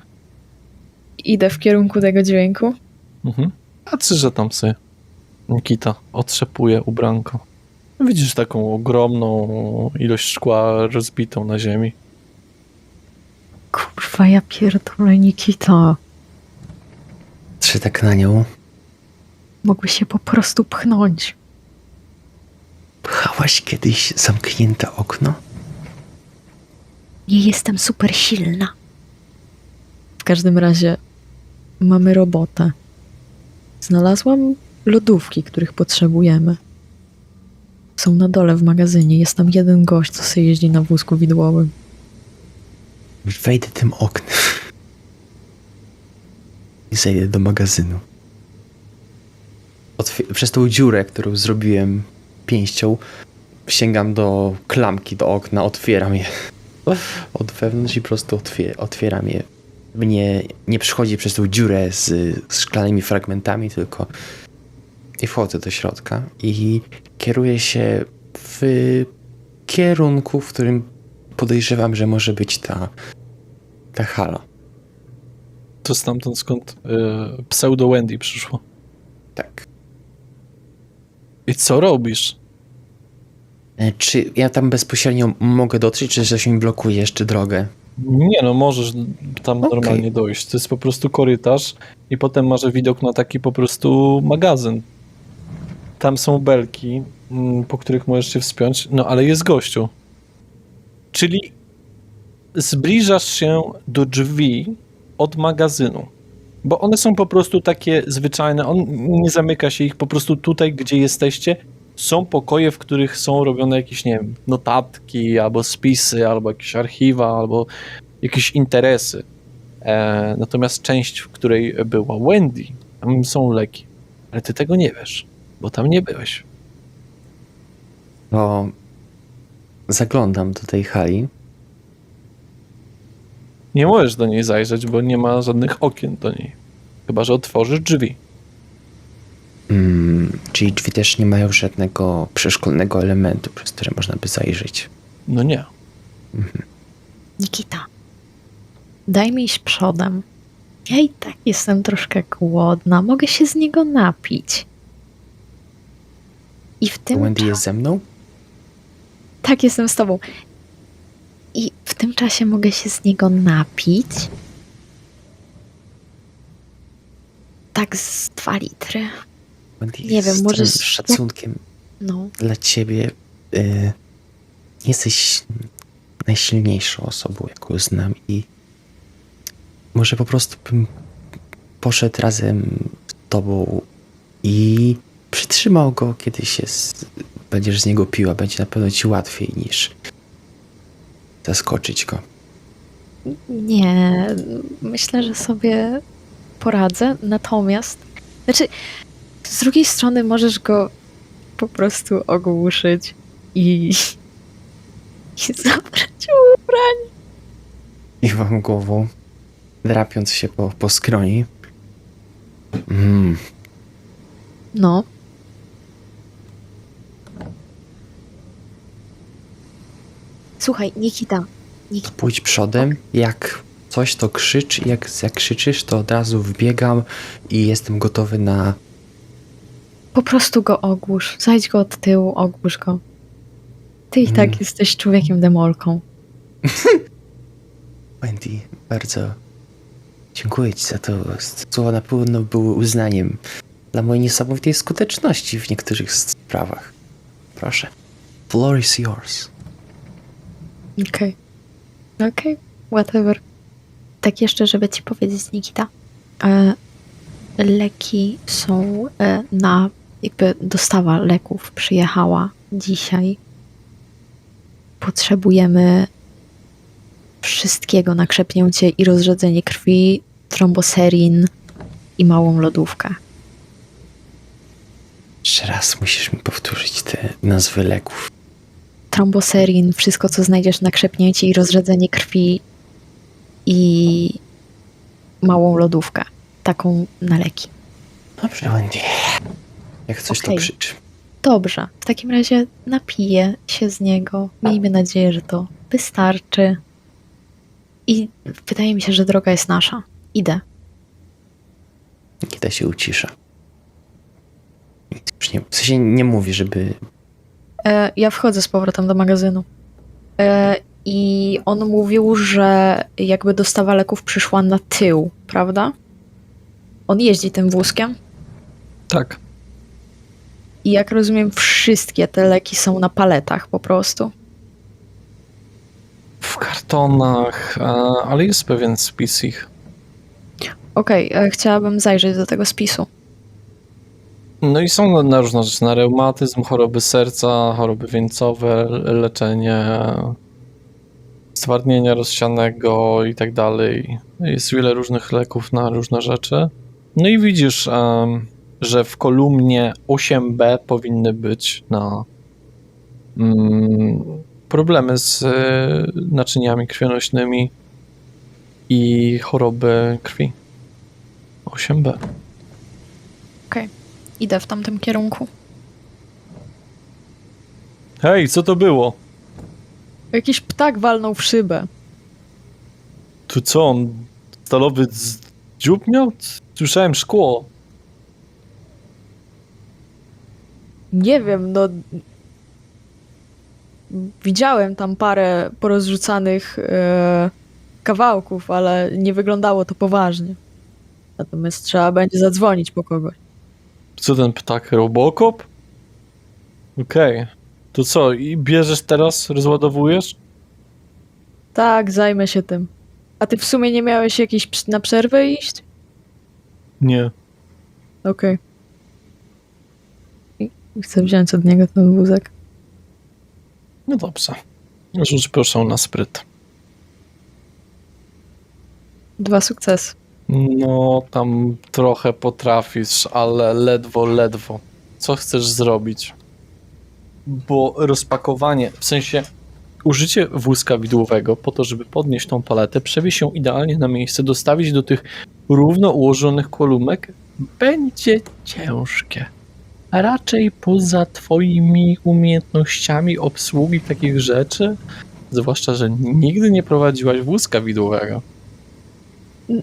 Idę w kierunku tego dźwięku. Patrzę, że tam sobie Nikita otrzepuje ubranko. Widzisz taką ogromną ilość szkła rozbitą na ziemi. Kurwa, ja pierdolę, Nikita. patrzę tak na nią Mogłeś się po prostu pchnąć. Pchałaś kiedyś zamknięte okno? Nie jestem super silna. W każdym razie mamy robotę. Znalazłam lodówki, których potrzebujemy. Są na dole w magazynie. Jest tam jeden gość, co sobie jeździ na wózku widłowym. Wejdę tym oknem. I zejdę do magazynu. Przez tą dziurę, którą zrobiłem pięścią, sięgam do klamki, do okna, otwieram je od wewnątrz i po prostu otwieram je. Nie przychodzi przez tą dziurę z szklanymi fragmentami, tylko i wchodzę do środka i kieruję się w kierunku, w którym podejrzewam, że może być ta hala. To stamtąd skąd pseudo Wendy przyszło. Tak. I co robisz? Czy ja tam bezpośrednio mogę dotrzeć, czy coś mi blokuje jeszcze drogę? Nie no, możesz tam Okej. normalnie dojść. To jest po prostu korytarz i potem masz widok na taki po prostu magazyn. Tam są belki, po których możesz się wspiąć, no ale jest gościu. Czyli zbliżasz się do drzwi od magazynu, bo one są po prostu takie zwyczajne, on nie zamyka się ich, po prostu tutaj, gdzie jesteście, są pokoje, w których są robione jakieś, nie wiem, notatki, albo spisy, albo jakieś archiwa, albo jakieś interesy. Natomiast część, w której była Wendy, tam są leki. Ale ty tego nie wiesz, bo tam nie byłeś. To zaglądam do tej hali. Nie możesz do niej zajrzeć, bo nie ma żadnych okien do niej. Chyba że otworzysz drzwi. Czyli drzwi też nie mają żadnego przeszkolnego elementu, przez który można by zajrzeć. No nie. Nikita, daj mi iść przodem. Ja i tak jestem troszkę głodna. Mogę się z niego napić. I w tym Wendy jest ze mną? Tak, jestem z tobą. I w tym czasie mogę się z niego napić. Tak z 2 litry. Wendy, Nie wiem, z może całym z- szacunkiem No, dla ciebie jesteś najsilniejszą osobą, jaką znam i może po prostu bym poszedł razem z tobą i przytrzymał go, kiedy będziesz z niego piła. Będzie na pewno ci łatwiej niż zaskoczyć go. nie. Myślę, że sobie poradzę. Natomiast, z drugiej strony możesz go po prostu ogłuszyć i zabrać mu ubranie. Kiwam głową, drapiąc się po skroni. No. Słuchaj, Nikita. Pójdź przodem, jak coś to krzycz, jak krzyczysz, to od razu wbiegam i jestem gotowy na... Po prostu go ogłusz. Zajdź go od tyłu, ogłusz go. Ty i tak jesteś człowiekiem demolką. Wendy, bardzo dziękuję ci za to. Słowa na pewno były uznaniem dla mojej niesamowitej skuteczności w niektórych sprawach. Proszę. Floor is yours. Okej, whatever. Tak jeszcze, żeby ci powiedzieć, Nikita. Leki są jakby dostawa leków przyjechała dzisiaj. Potrzebujemy wszystkiego na krzepnięcie i rozrzedzenie krwi, tromboserin i małą lodówkę. Jeszcze raz musisz mi powtórzyć te nazwy leków. Tromboserin, wszystko co znajdziesz na krzepnięcie i rozrzedzenie krwi i małą lodówkę. Taką na leki. Dobrze, Wendy. Jak coś Okej. to krzycz. Dobrze, w takim razie napiję się z niego. Miejmy nadzieję, że to wystarczy. I wydaje mi się, że droga jest nasza. Idę. Kiedy się ucisza. Nic już nie, w sensie nie mówi, żeby... Ja wchodzę z powrotem do magazynu. I on mówił, że jakby dostawa leków przyszła na tył, prawda? On jeździ tym wózkiem? Tak. I jak rozumiem, wszystkie te leki są na paletach po prostu. W kartonach, ale jest pewien spis ich. Okej, chciałabym zajrzeć do tego spisu. No i są na różne rzeczy, na reumatyzm, choroby serca, choroby wieńcowe, leczenie stwardnienia rozsianego i tak dalej. Jest wiele różnych leków na różne rzeczy. No i widzisz, że w kolumnie 8b powinny być na problemy z naczyniami krwionośnymi i choroby krwi. 8b. Idę w tamtym kierunku. Hej, co to było? Jakiś ptak walnął w szybę. Tu co, on stalowy dziób miał? Słyszałem szkło. Nie wiem, no... Widziałem tam parę porozrzucanych kawałków, ale nie wyglądało to poważnie. Natomiast trzeba będzie zadzwonić po kogoś. Co ten ptak? Robocop? Okej. To co, i bierzesz teraz, rozładowujesz? Tak, zajmę się tym. A ty w sumie nie miałeś jakiejś na przerwę iść? Nie. Okej. I chcę wziąć od niego ten wózek. No dobrze. Rzuć proszę na spryt. 2 sukcesy. No, tam trochę potrafisz, ale ledwo. Co chcesz zrobić? Bo rozpakowanie, w sensie użycie wózka widłowego po to, żeby podnieść tą paletę, przewieźć ją idealnie na miejsce, dostawić do tych równo ułożonych kolumek, będzie ciężkie. A raczej poza twoimi umiejętnościami obsługi takich rzeczy, zwłaszcza, że nigdy nie prowadziłaś wózka widłowego.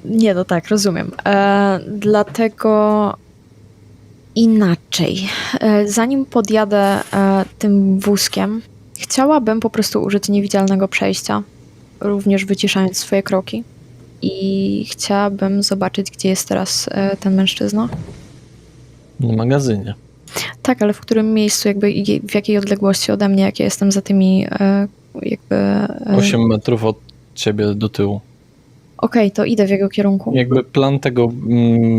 Nie, no tak, rozumiem. Dlatego inaczej. Zanim podjadę tym wózkiem, chciałabym po prostu użyć niewidzialnego przejścia, również wyciszając swoje kroki. I chciałabym zobaczyć, gdzie jest teraz ten mężczyzna. W magazynie. Tak, ale w którym miejscu, jakby w jakiej odległości ode mnie, jak ja jestem za tymi jakby... 8 metrów od ciebie do tyłu. Okej, to idę w jego kierunku. Jakby plan tego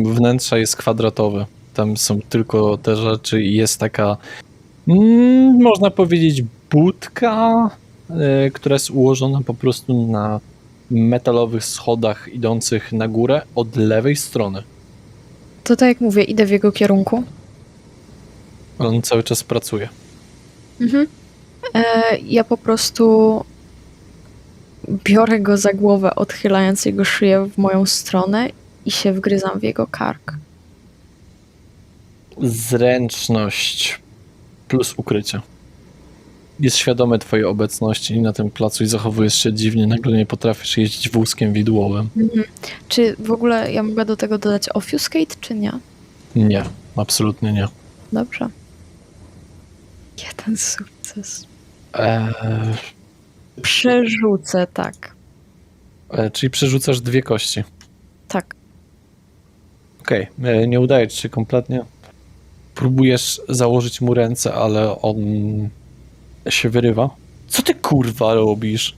wnętrza jest kwadratowy. Tam są tylko te rzeczy i jest taka, można powiedzieć, budka, która jest ułożona po prostu na metalowych schodach idących na górę od lewej strony. To tak jak mówię, idę w jego kierunku. On cały czas pracuje. Mhm. Ja po prostu biorę go za głowę, odchylając jego szyję w moją stronę i się wgryzam w jego kark. Zręczność plus ukrycie. Jest świadomy twojej obecności na tym placu i zachowujesz się dziwnie. Nagle nie potrafisz jeździć wózkiem widłowym. Mhm. Czy w ogóle ja mogę do tego dodać obfuscate, czy nie? Nie, absolutnie nie. Dobrze. 1 sukces. Przerzucę, tak. Czyli przerzucasz 2 kości. Tak. Okej, nie udaje ci się kompletnie. Próbujesz założyć mu ręce, ale on się wyrywa. Co ty kurwa robisz?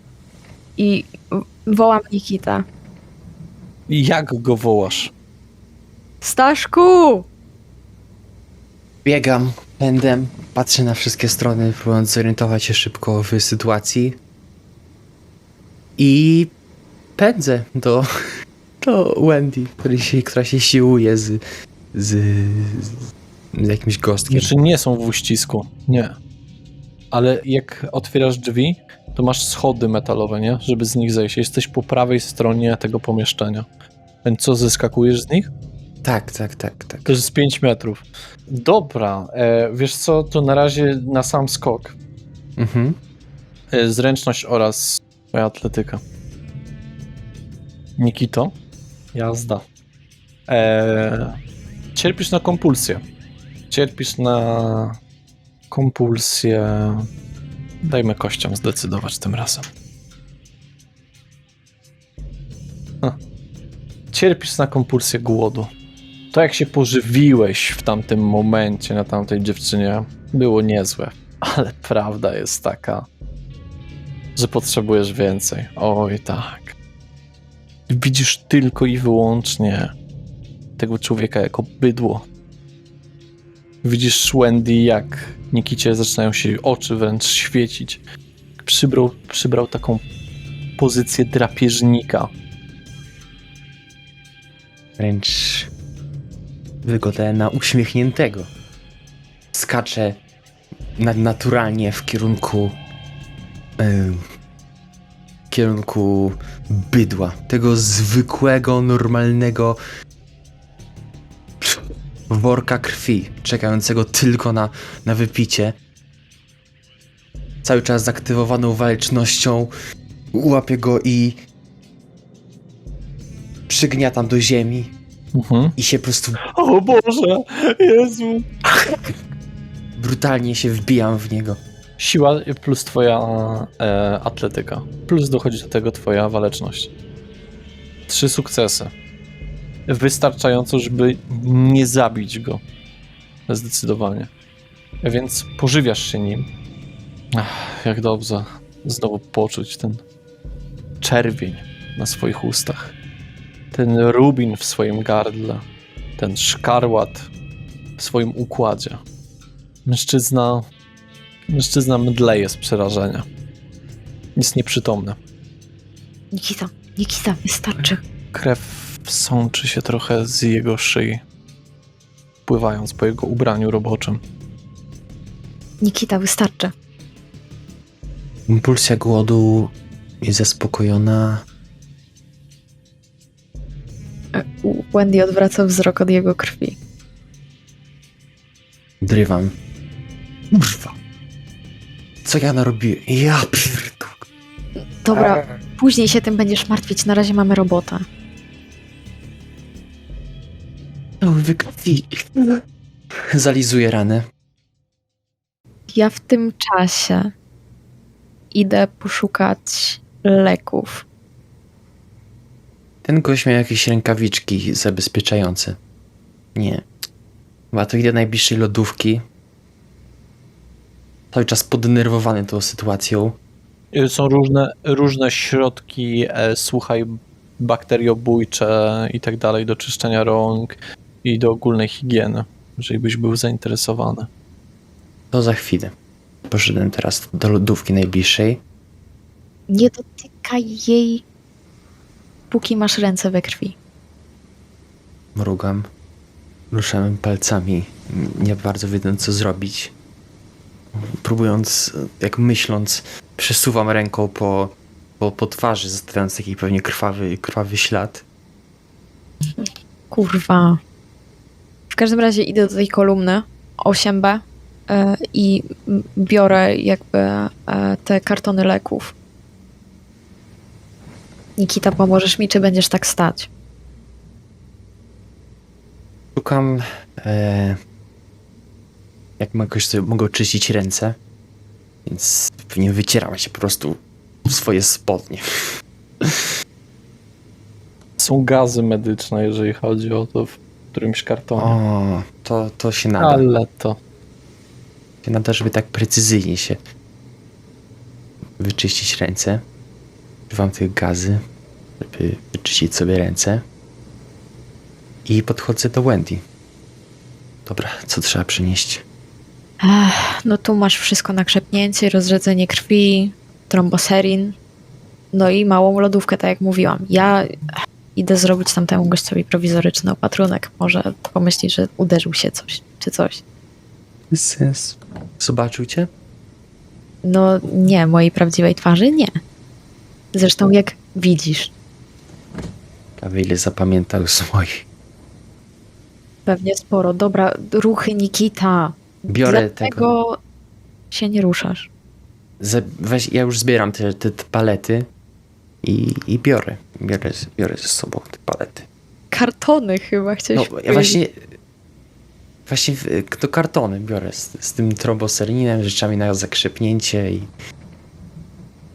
I wołam Nikita. I jak go wołasz? Staszku! Biegam pędem, patrzę na wszystkie strony, próbując zorientować się szybko w sytuacji. I pędzę do Wendy, która się siłuje z jakimś gostkiem. Znaczy nie są w uścisku, nie. Ale jak otwierasz drzwi, to masz schody metalowe, nie? Żeby z nich zejść. Jesteś po prawej stronie tego pomieszczenia. Więc co, zeskakujesz z nich? Tak. To jest 5 metrów. Dobra, wiesz co, to na razie na sam skok. Mhm. Zręczność oraz twoja atletyka. Nikito? Jazda. Cierpisz na kompulsję. Dajmy kościom zdecydować tym razem. Cierpisz na kompulsję głodu. To jak się pożywiłeś w tamtym momencie na tamtej dziewczynie było niezłe, ale prawda jest taka, że potrzebujesz więcej. Oj tak. Widzisz tylko i wyłącznie tego człowieka jako bydło. Widzisz Wendy, jak Nikicie zaczynają się oczy wręcz świecić. Przybrał taką pozycję drapieżnika. Wręcz wygląda na uśmiechniętego. Skacze naturalnie w kierunku bydła. Tego zwykłego, normalnego worka krwi, czekającego tylko na wypicie. Cały czas zaktywowaną walecznością łapie go i przygniatam do ziemi i się po prostu O Boże, Jezu. brutalnie się wbijam w niego. Siła plus twoja atletyka. Plus dochodzi do tego twoja waleczność. 3 sukcesy. Wystarczająco, żeby nie zabić go. Zdecydowanie. Więc pożywiasz się nim. Ach, jak dobrze znowu poczuć ten czerwień na swoich ustach. Ten rubin w swoim gardle. Ten szkarłat w swoim układzie. Mężczyzna mdleje z przerażenia. Jest nieprzytomny. Nikita, wystarczy. Krew sączy się trochę z jego szyi, pływając po jego ubraniu roboczym. Nikita, wystarczy. Impulsja głodu jest zaspokojona. Wendy odwraca wzrok od jego krwi. Drywam. Kurwa. Co ja narobiłem? Ja pierdolę. Dobra, później się tym będziesz martwić. Na razie mamy robotę. Cały we krwi. Zalizuję ranę. Ja w tym czasie idę poszukać leków. Ten gość miał jakieś rękawiczki zabezpieczające. Nie. Chyba to idę do najbliższej lodówki. Cały czas poddenerwowany tą sytuacją. Są różne środki, słuchaj, bakteriobójcze i tak dalej, do czyszczenia rąk i do ogólnej higieny, jeżeli byś był zainteresowany. To za chwilę. Poszedłem teraz do lodówki najbliższej. Nie dotykaj jej, póki masz ręce we krwi. Mrugam. Ruszam palcami, nie bardzo wiedząc co zrobić. Próbując, jak myśląc, przesuwam ręką po twarzy, zostawiając taki pewnie krwawy ślad. Kurwa. W każdym razie idę do tej kolumny 8B i biorę jakby te kartony leków. Nikita, pomożesz mi, czy będziesz tak stać? Szukam, jak jakoś sobie mogę oczyścić ręce, więc pewnie wycieram się po prostu w swoje spodnie. Są gazy medyczne, jeżeli chodzi o to w którymś kartonie. O, to się nada. Ale to... Się nada, żeby tak precyzyjnie się wyczyścić ręce. Używam tych gazy, żeby wyczyścić sobie ręce. I podchodzę do Wendy. Dobra, co trzeba przynieść? No tu masz wszystko na krzepnięcie, rozrzedzenie krwi, tromboserin, no i małą lodówkę, tak jak mówiłam. Ja idę zrobić tamtemu gościowi prowizoryczny opatrunek. Może pomyśli, że uderzył się coś, czy coś. Bez sensu. Zobaczył cię? No nie, mojej prawdziwej twarzy nie. Zresztą jak widzisz, A ile zapamiętał z moich. pewnie sporo. Dobra, ruchy Nikita. Biorę Dlatego się nie ruszasz. Weź, ja już zbieram te palety i biorę ze sobą te palety. Kartony chyba chciałeś No, ja właśnie to kartony biorę z tym tromboserinem, rzeczami na zakrzepnięcie i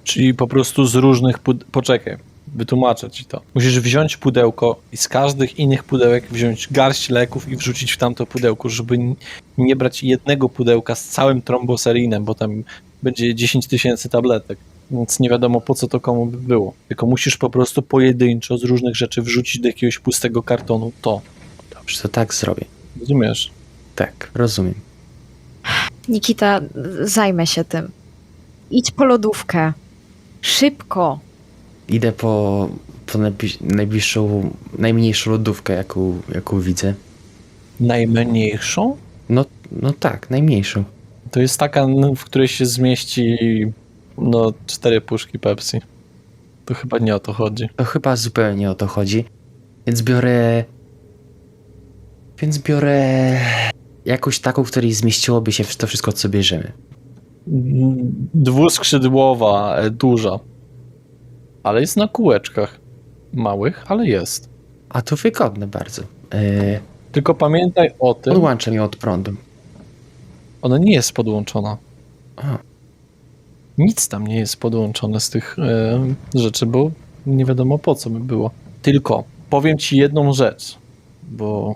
Czyli po prostu z różnych... Poczekaj. wytłumaczę ci to. Musisz wziąć pudełko i z każdych innych pudełek wziąć garść leków i wrzucić w tamto pudełko, żeby nie brać jednego pudełka z całym tromboserinem, bo tam będzie 10 000 tabletek. Więc nie wiadomo, po co to komu by było. Tylko musisz po prostu pojedynczo z różnych rzeczy wrzucić do jakiegoś pustego kartonu to. Dobrze, to tak zrobię. Rozumiesz? Tak, rozumiem. Nikita, zajmę się tym. Idź po lodówkę. Szybko. Idę po najbliższą, najmniejszą lodówkę, jaką widzę. Najmniejszą? No tak, najmniejszą. To jest taka, w której się zmieści 4 puszki Pepsi. To chyba nie o to chodzi. To chyba zupełnie o to chodzi. Więc biorę jakąś taką, w której zmieściłoby się to wszystko, co bierzemy. Dwuskrzydłowa, duża. Ale jest na kółeczkach. Małych, ale jest. A to wygodne bardzo. Tylko pamiętaj o tym, Odłączam ją od prądu. ona nie jest podłączona. A. Nic tam nie jest podłączone z tych rzeczy, bo nie wiadomo po co by było. Tylko powiem ci jedną rzecz, bo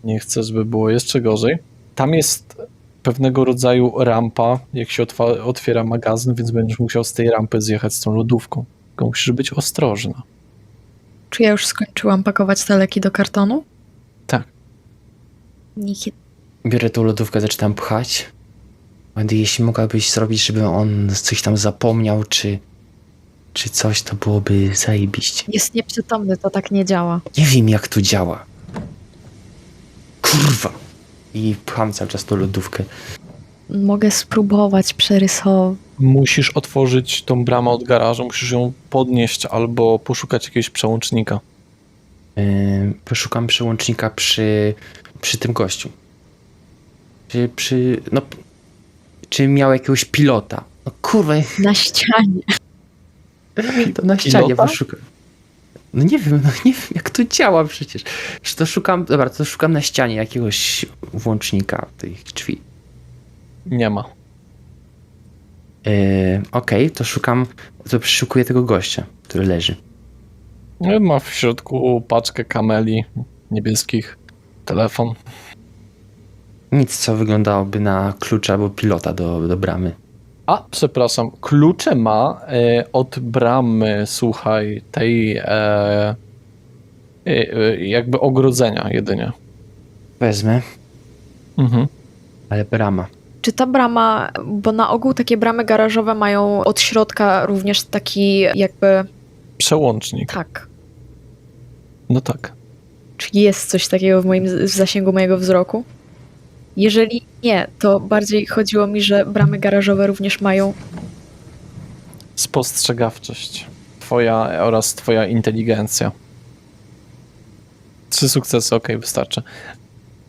nie chcę, żeby było jeszcze gorzej. Tam jest pewnego rodzaju rampa, jak się otwiera magazyn, więc będziesz musiał z tej rampy zjechać z tą lodówką. Tylko musisz być ostrożna. Czy ja już skończyłam pakować te leki do kartonu? Tak. Nikita. Biorę tą lodówkę, zaczynam pchać. Wendy, jeśli mogłabyś zrobić, żeby on coś tam zapomniał, czy coś, to byłoby zajebiście. Jest nieprzytomny, to tak nie działa. Nie wiem, jak to działa. Kurwa! I pcham cały czas tą lodówkę. Mogę spróbować przerysować. Musisz otworzyć tą bramę od garażu, musisz ją podnieść albo poszukać jakiegoś przełącznika. Poszukam przełącznika przy tym gościu. Czy miał jakiegoś pilota? No kurwa, Na ścianie. to na ścianie Pilota? poszukam. No nie wiem jak to działa przecież. To szukam na ścianie jakiegoś włącznika tych drzwi. Nie ma. Okej, to przeszukuję tego gościa, który leży. Ma w środku paczkę kameli niebieskich, telefon. Nic, co wyglądałoby na klucz albo pilota do bramy. A, przepraszam, klucze ma od bramy, słuchaj, tej jakby ogrodzenia jedynie. Wezmę, Mhm. ale brama. Czy ta brama, bo na ogół takie bramy garażowe mają od środka również taki jakby, Przełącznik. tak. No tak. Czy jest coś takiego w zasięgu mojego wzroku? Jeżeli nie, to bardziej chodziło mi, że bramy garażowe również mają. Spostrzegawczość. Twoja oraz twoja inteligencja. 3 sukcesy, okej, wystarczy.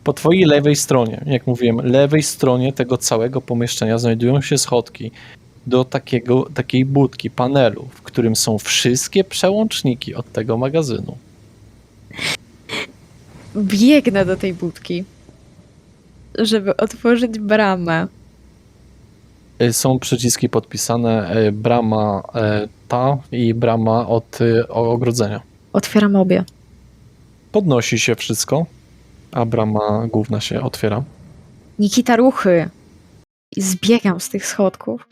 Po twojej lewej stronie, jak mówiłem, lewej stronie tego całego pomieszczenia znajdują się schodki do takiej budki, panelu, w którym są wszystkie przełączniki od tego magazynu. Biegnę do tej budki, żeby otworzyć bramę. Są przyciski podpisane, brama ta i brama od ogrodzenia. Otwieram obie. Podnosi się wszystko, a brama główna się otwiera. Nikita, ruchy! I zbiegam z tych schodków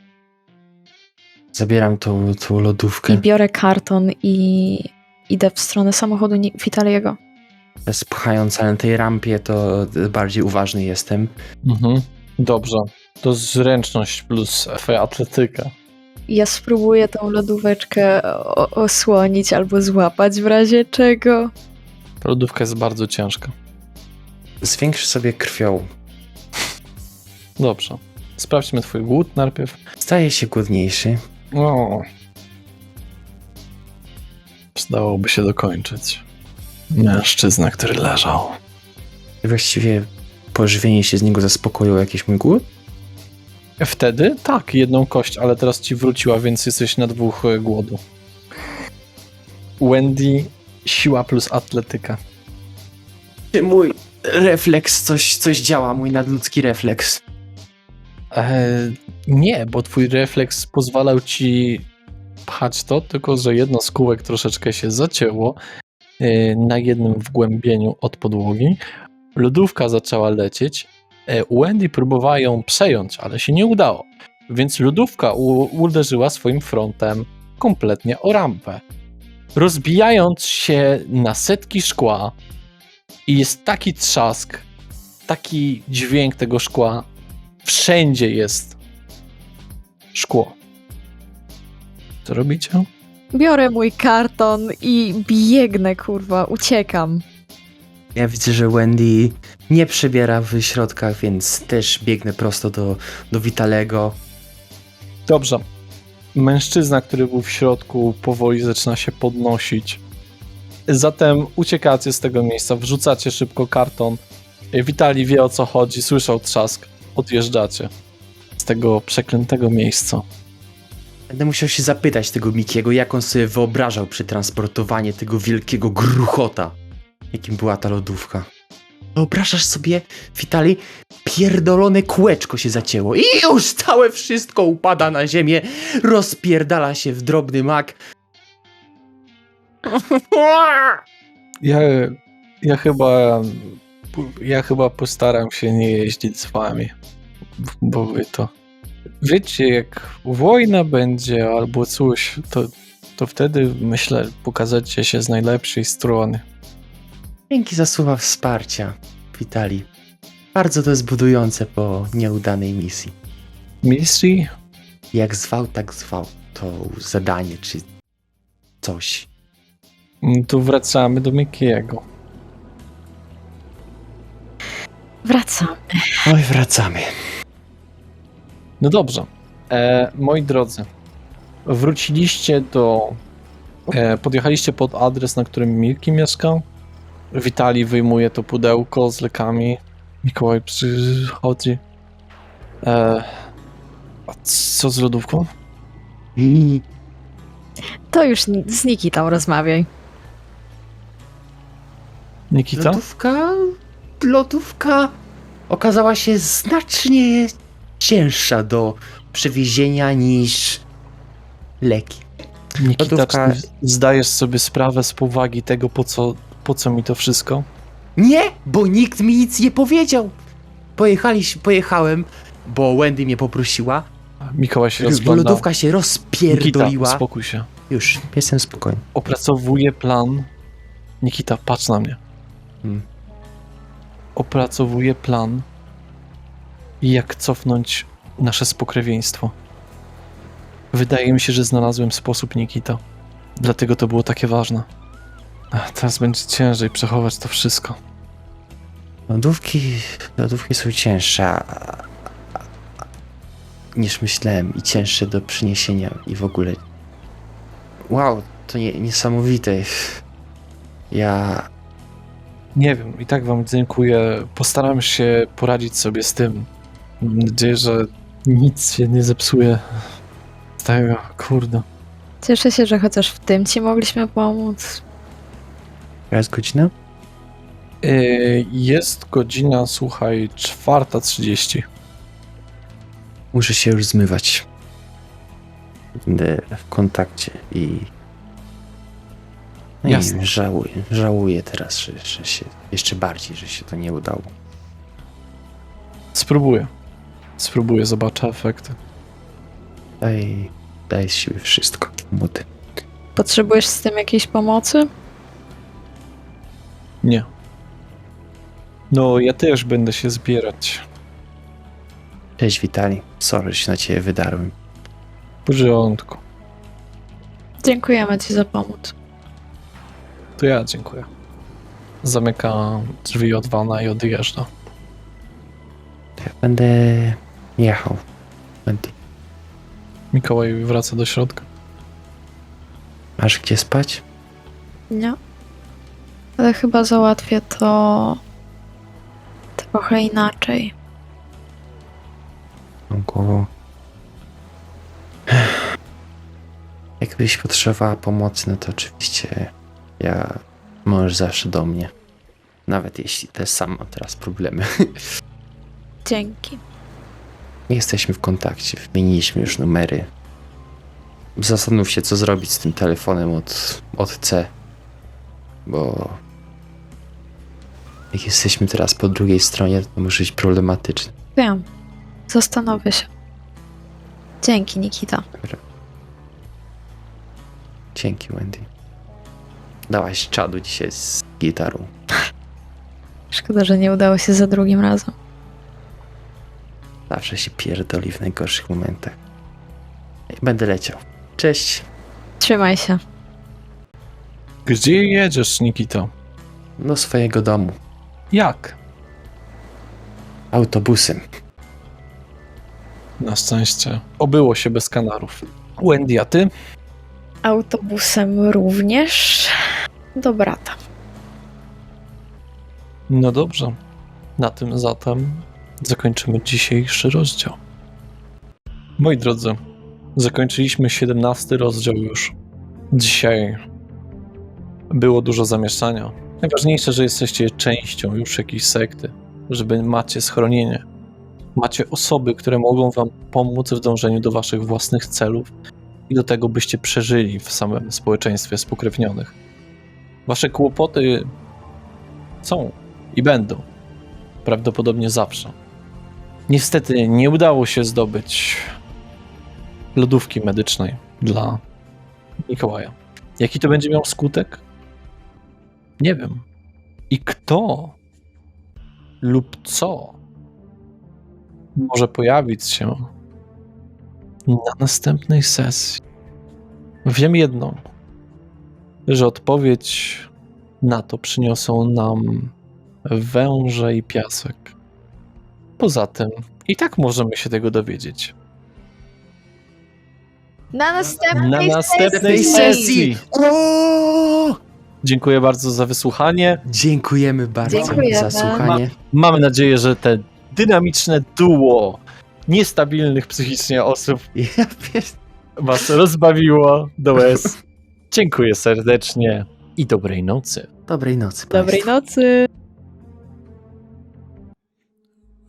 Zabieram tą lodówkę. i biorę karton i idę w stronę samochodu Vitaliego. Spchając, ale na tej rampie to bardziej uważny jestem. Mhm. Dobrze. To zręczność plus twoja atletyka. Ja spróbuję tą lodóweczkę osłonić albo złapać w razie czego. Ta lodówka jest bardzo ciężka. Zwiększ sobie krwią. Dobrze. Sprawdźmy twój głód najpierw. Staje się głodniejszy. O. Przydałoby się dokończyć. Mężczyzna, który leżał. Właściwie pożywienie się z niego zaspokoiło jakiś mój głód? Wtedy tak, 1 kość, ale teraz ci wróciła, więc jesteś na 2 głodu. Wendy, siła plus atletyka. Czy mój refleks coś działa, mój nadludzki refleks? Nie, bo twój refleks pozwalał ci pchać to, tylko że jedno z kółek troszeczkę się zacięło na jednym wgłębieniu od podłogi. Lodówka zaczęła lecieć. Wendy próbowała ją przejąć, ale się nie udało. Więc lodówka uderzyła swoim frontem kompletnie o rampę. Rozbijając się na setki szkła i jest taki trzask, taki dźwięk tego szkła. Wszędzie jest szkło. Co robicie? Biorę mój karton i biegnę, kurwa, uciekam. Ja widzę, że Wendy nie przebiera w środkach, więc też biegnę prosto do Vitalego. Dobrze. Mężczyzna, który był w środku, powoli zaczyna się podnosić. Zatem uciekacie z tego miejsca, wrzucacie szybko karton. Witali wie, o co chodzi, słyszał trzask. Odjeżdżacie z tego przeklętego miejsca. Będę musiał się zapytać tego Mikiego, jak on sobie wyobrażał przetransportowanie tego wielkiego gruchota, jakim była ta lodówka. Wyobrażasz sobie, Vitali, pierdolone kółeczko się zacięło i już całe wszystko upada na ziemię, rozpierdala się w drobny mak. Ja chyba postaram się nie jeździć z wami, bo wy to... Wiecie, jak wojna będzie albo coś, to wtedy, myślę, pokażecie się z najlepszej strony. Dzięki za słowa wsparcia, Vitali. Bardzo to jest budujące po nieudanej misji. Misji? Jak zwał, tak zwał. To zadanie czy coś. Tu wracamy do Mikiego. Wracam. Oj, wracamy. No dobrze. Moi drodzy, wróciliście podjechaliście pod adres, na którym Milki mieszkał. Witali wyjmuje to pudełko z lekami. Mikołaj przychodzi. A co z lodówką? To już z Nikitą rozmawiaj. Nikita? Lodówka okazała się znacznie cięższa do przewiezienia niż leki. Nikita, Lodówka- czy zdajesz sobie sprawę z powagi tego, po co mi to wszystko? Nie, bo nikt mi nic nie powiedział. Pojechałem, bo Wendy mnie poprosiła, Mikołaj się bo rozgląda. lodówka się Nikita, rozpierdoliła. uspokój się. Już, jestem spokojny. Opracowuję plan. Nikita, patrz na mnie. Opracowuję plan, jak cofnąć nasze spokrewieństwo. Wydaje mi się, że znalazłem sposób, Nikita. Dlatego to było takie ważne. Teraz będzie ciężej przechować to wszystko. Lodówki są cięższe niż myślałem i cięższe do przyniesienia i w ogóle. Wow, to niesamowite. Ja Nie wiem, i tak wam dziękuję. Postaram się poradzić sobie z tym. Mam nadzieję, że nic się nie zepsuje z tego, kurde. Cieszę się, że chociaż w tym ci mogliśmy pomóc. jest godzina? Jest godzina, słuchaj, 4:30. Muszę się już zmywać. Będę w kontakcie i no Jasne. i żałuję teraz, że się jeszcze bardziej, że się to nie udało. Spróbuję, zobaczę efekty. Daj z siebie wszystko, młody. Potrzebujesz z tym jakiejś pomocy? Nie. No, ja też będę się zbierać. Cześć Witali, sorry, że się na ciebie wydarłem. W porządku. Dziękujemy ci za pomoc. To ja dziękuję. Zamyka drzwi od wana i odjeżdża. To ja będę jechał. Wendy, Mikołaj wraca do środka. masz gdzie spać? Nie. Ale chyba załatwię to trochę inaczej. Mam głową. Jakbyś potrzebowała pomocy, no to oczywiście możesz zawsze do mnie. Nawet jeśli też sam mam teraz problemy. Dzięki. Jesteśmy w kontakcie, wymieniliśmy już numery. zastanów się, co zrobić z tym telefonem od C. Bo jak jesteśmy teraz po drugiej stronie, to może być problematyczne. Wiem. Zastanowię się. Dzięki, Nikita. Dzięki, Wendy. Dałaś czadu dzisiaj z gitarą. Szkoda, że nie udało się za drugim razem. Zawsze się pierdoli w najgorszych momentach. Będę leciał. Cześć. Trzymaj się. Gdzie jedziesz, Nikito? Do swojego domu. Jak? Autobusem. Na szczęście obyło się bez kanarów. Wendy, a ty? Autobusem również do brata. No dobrze. Na tym zatem zakończymy dzisiejszy rozdział. Moi drodzy, zakończyliśmy 17 rozdział już. Dzisiaj było dużo zamieszania. Najważniejsze, że jesteście częścią już jakiejś sekty, żeby macie schronienie. Macie osoby, które mogą wam pomóc w dążeniu do waszych własnych celów i do tego, byście przeżyli w samym społeczeństwie spokrewnionych. Wasze kłopoty są i będą. Prawdopodobnie zawsze. Niestety nie udało się zdobyć lodówki medycznej dla Mikołaja. Jaki to będzie miał skutek? Nie wiem. I kto lub co może pojawić się na następnej sesji? Wiem jedno, że odpowiedź na to przyniosą nam węże i piasek. Poza tym i tak możemy się tego dowiedzieć. Na Na następnej sesji! O! Dziękuję bardzo za wysłuchanie. Dziękujemy bardzo Dziękujemy. za słuchanie. Mamy nadzieję, że te dynamiczne duo niestabilnych psychicznie osób Ja pierd... was rozbawiło do łez. Dziękuję serdecznie i dobrej nocy. Dobrej nocy Dobrej państwu. nocy.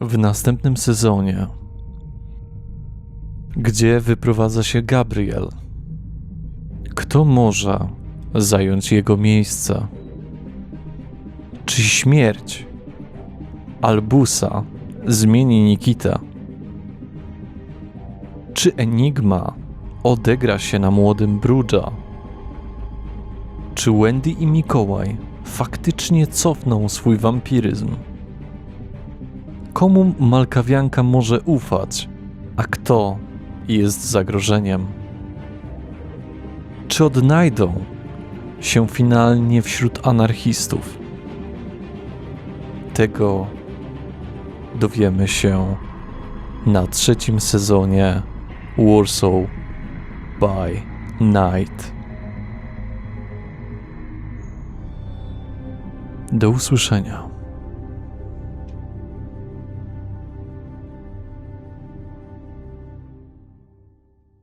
W następnym sezonie, gdzie wyprowadza się Gabriel, kto może zająć jego miejsce? Czy śmierć Albusa zmieni Nikita? Czy enigma odegra się na młodym Brudża? Czy Wendy i Mikołaj faktycznie cofną swój wampiryzm? Komu Malkawianka może ufać, a kto jest zagrożeniem? Czy odnajdą się finalnie wśród anarchistów? Tego dowiemy się na 3. sezonie Warsaw by Night. Do usłyszenia.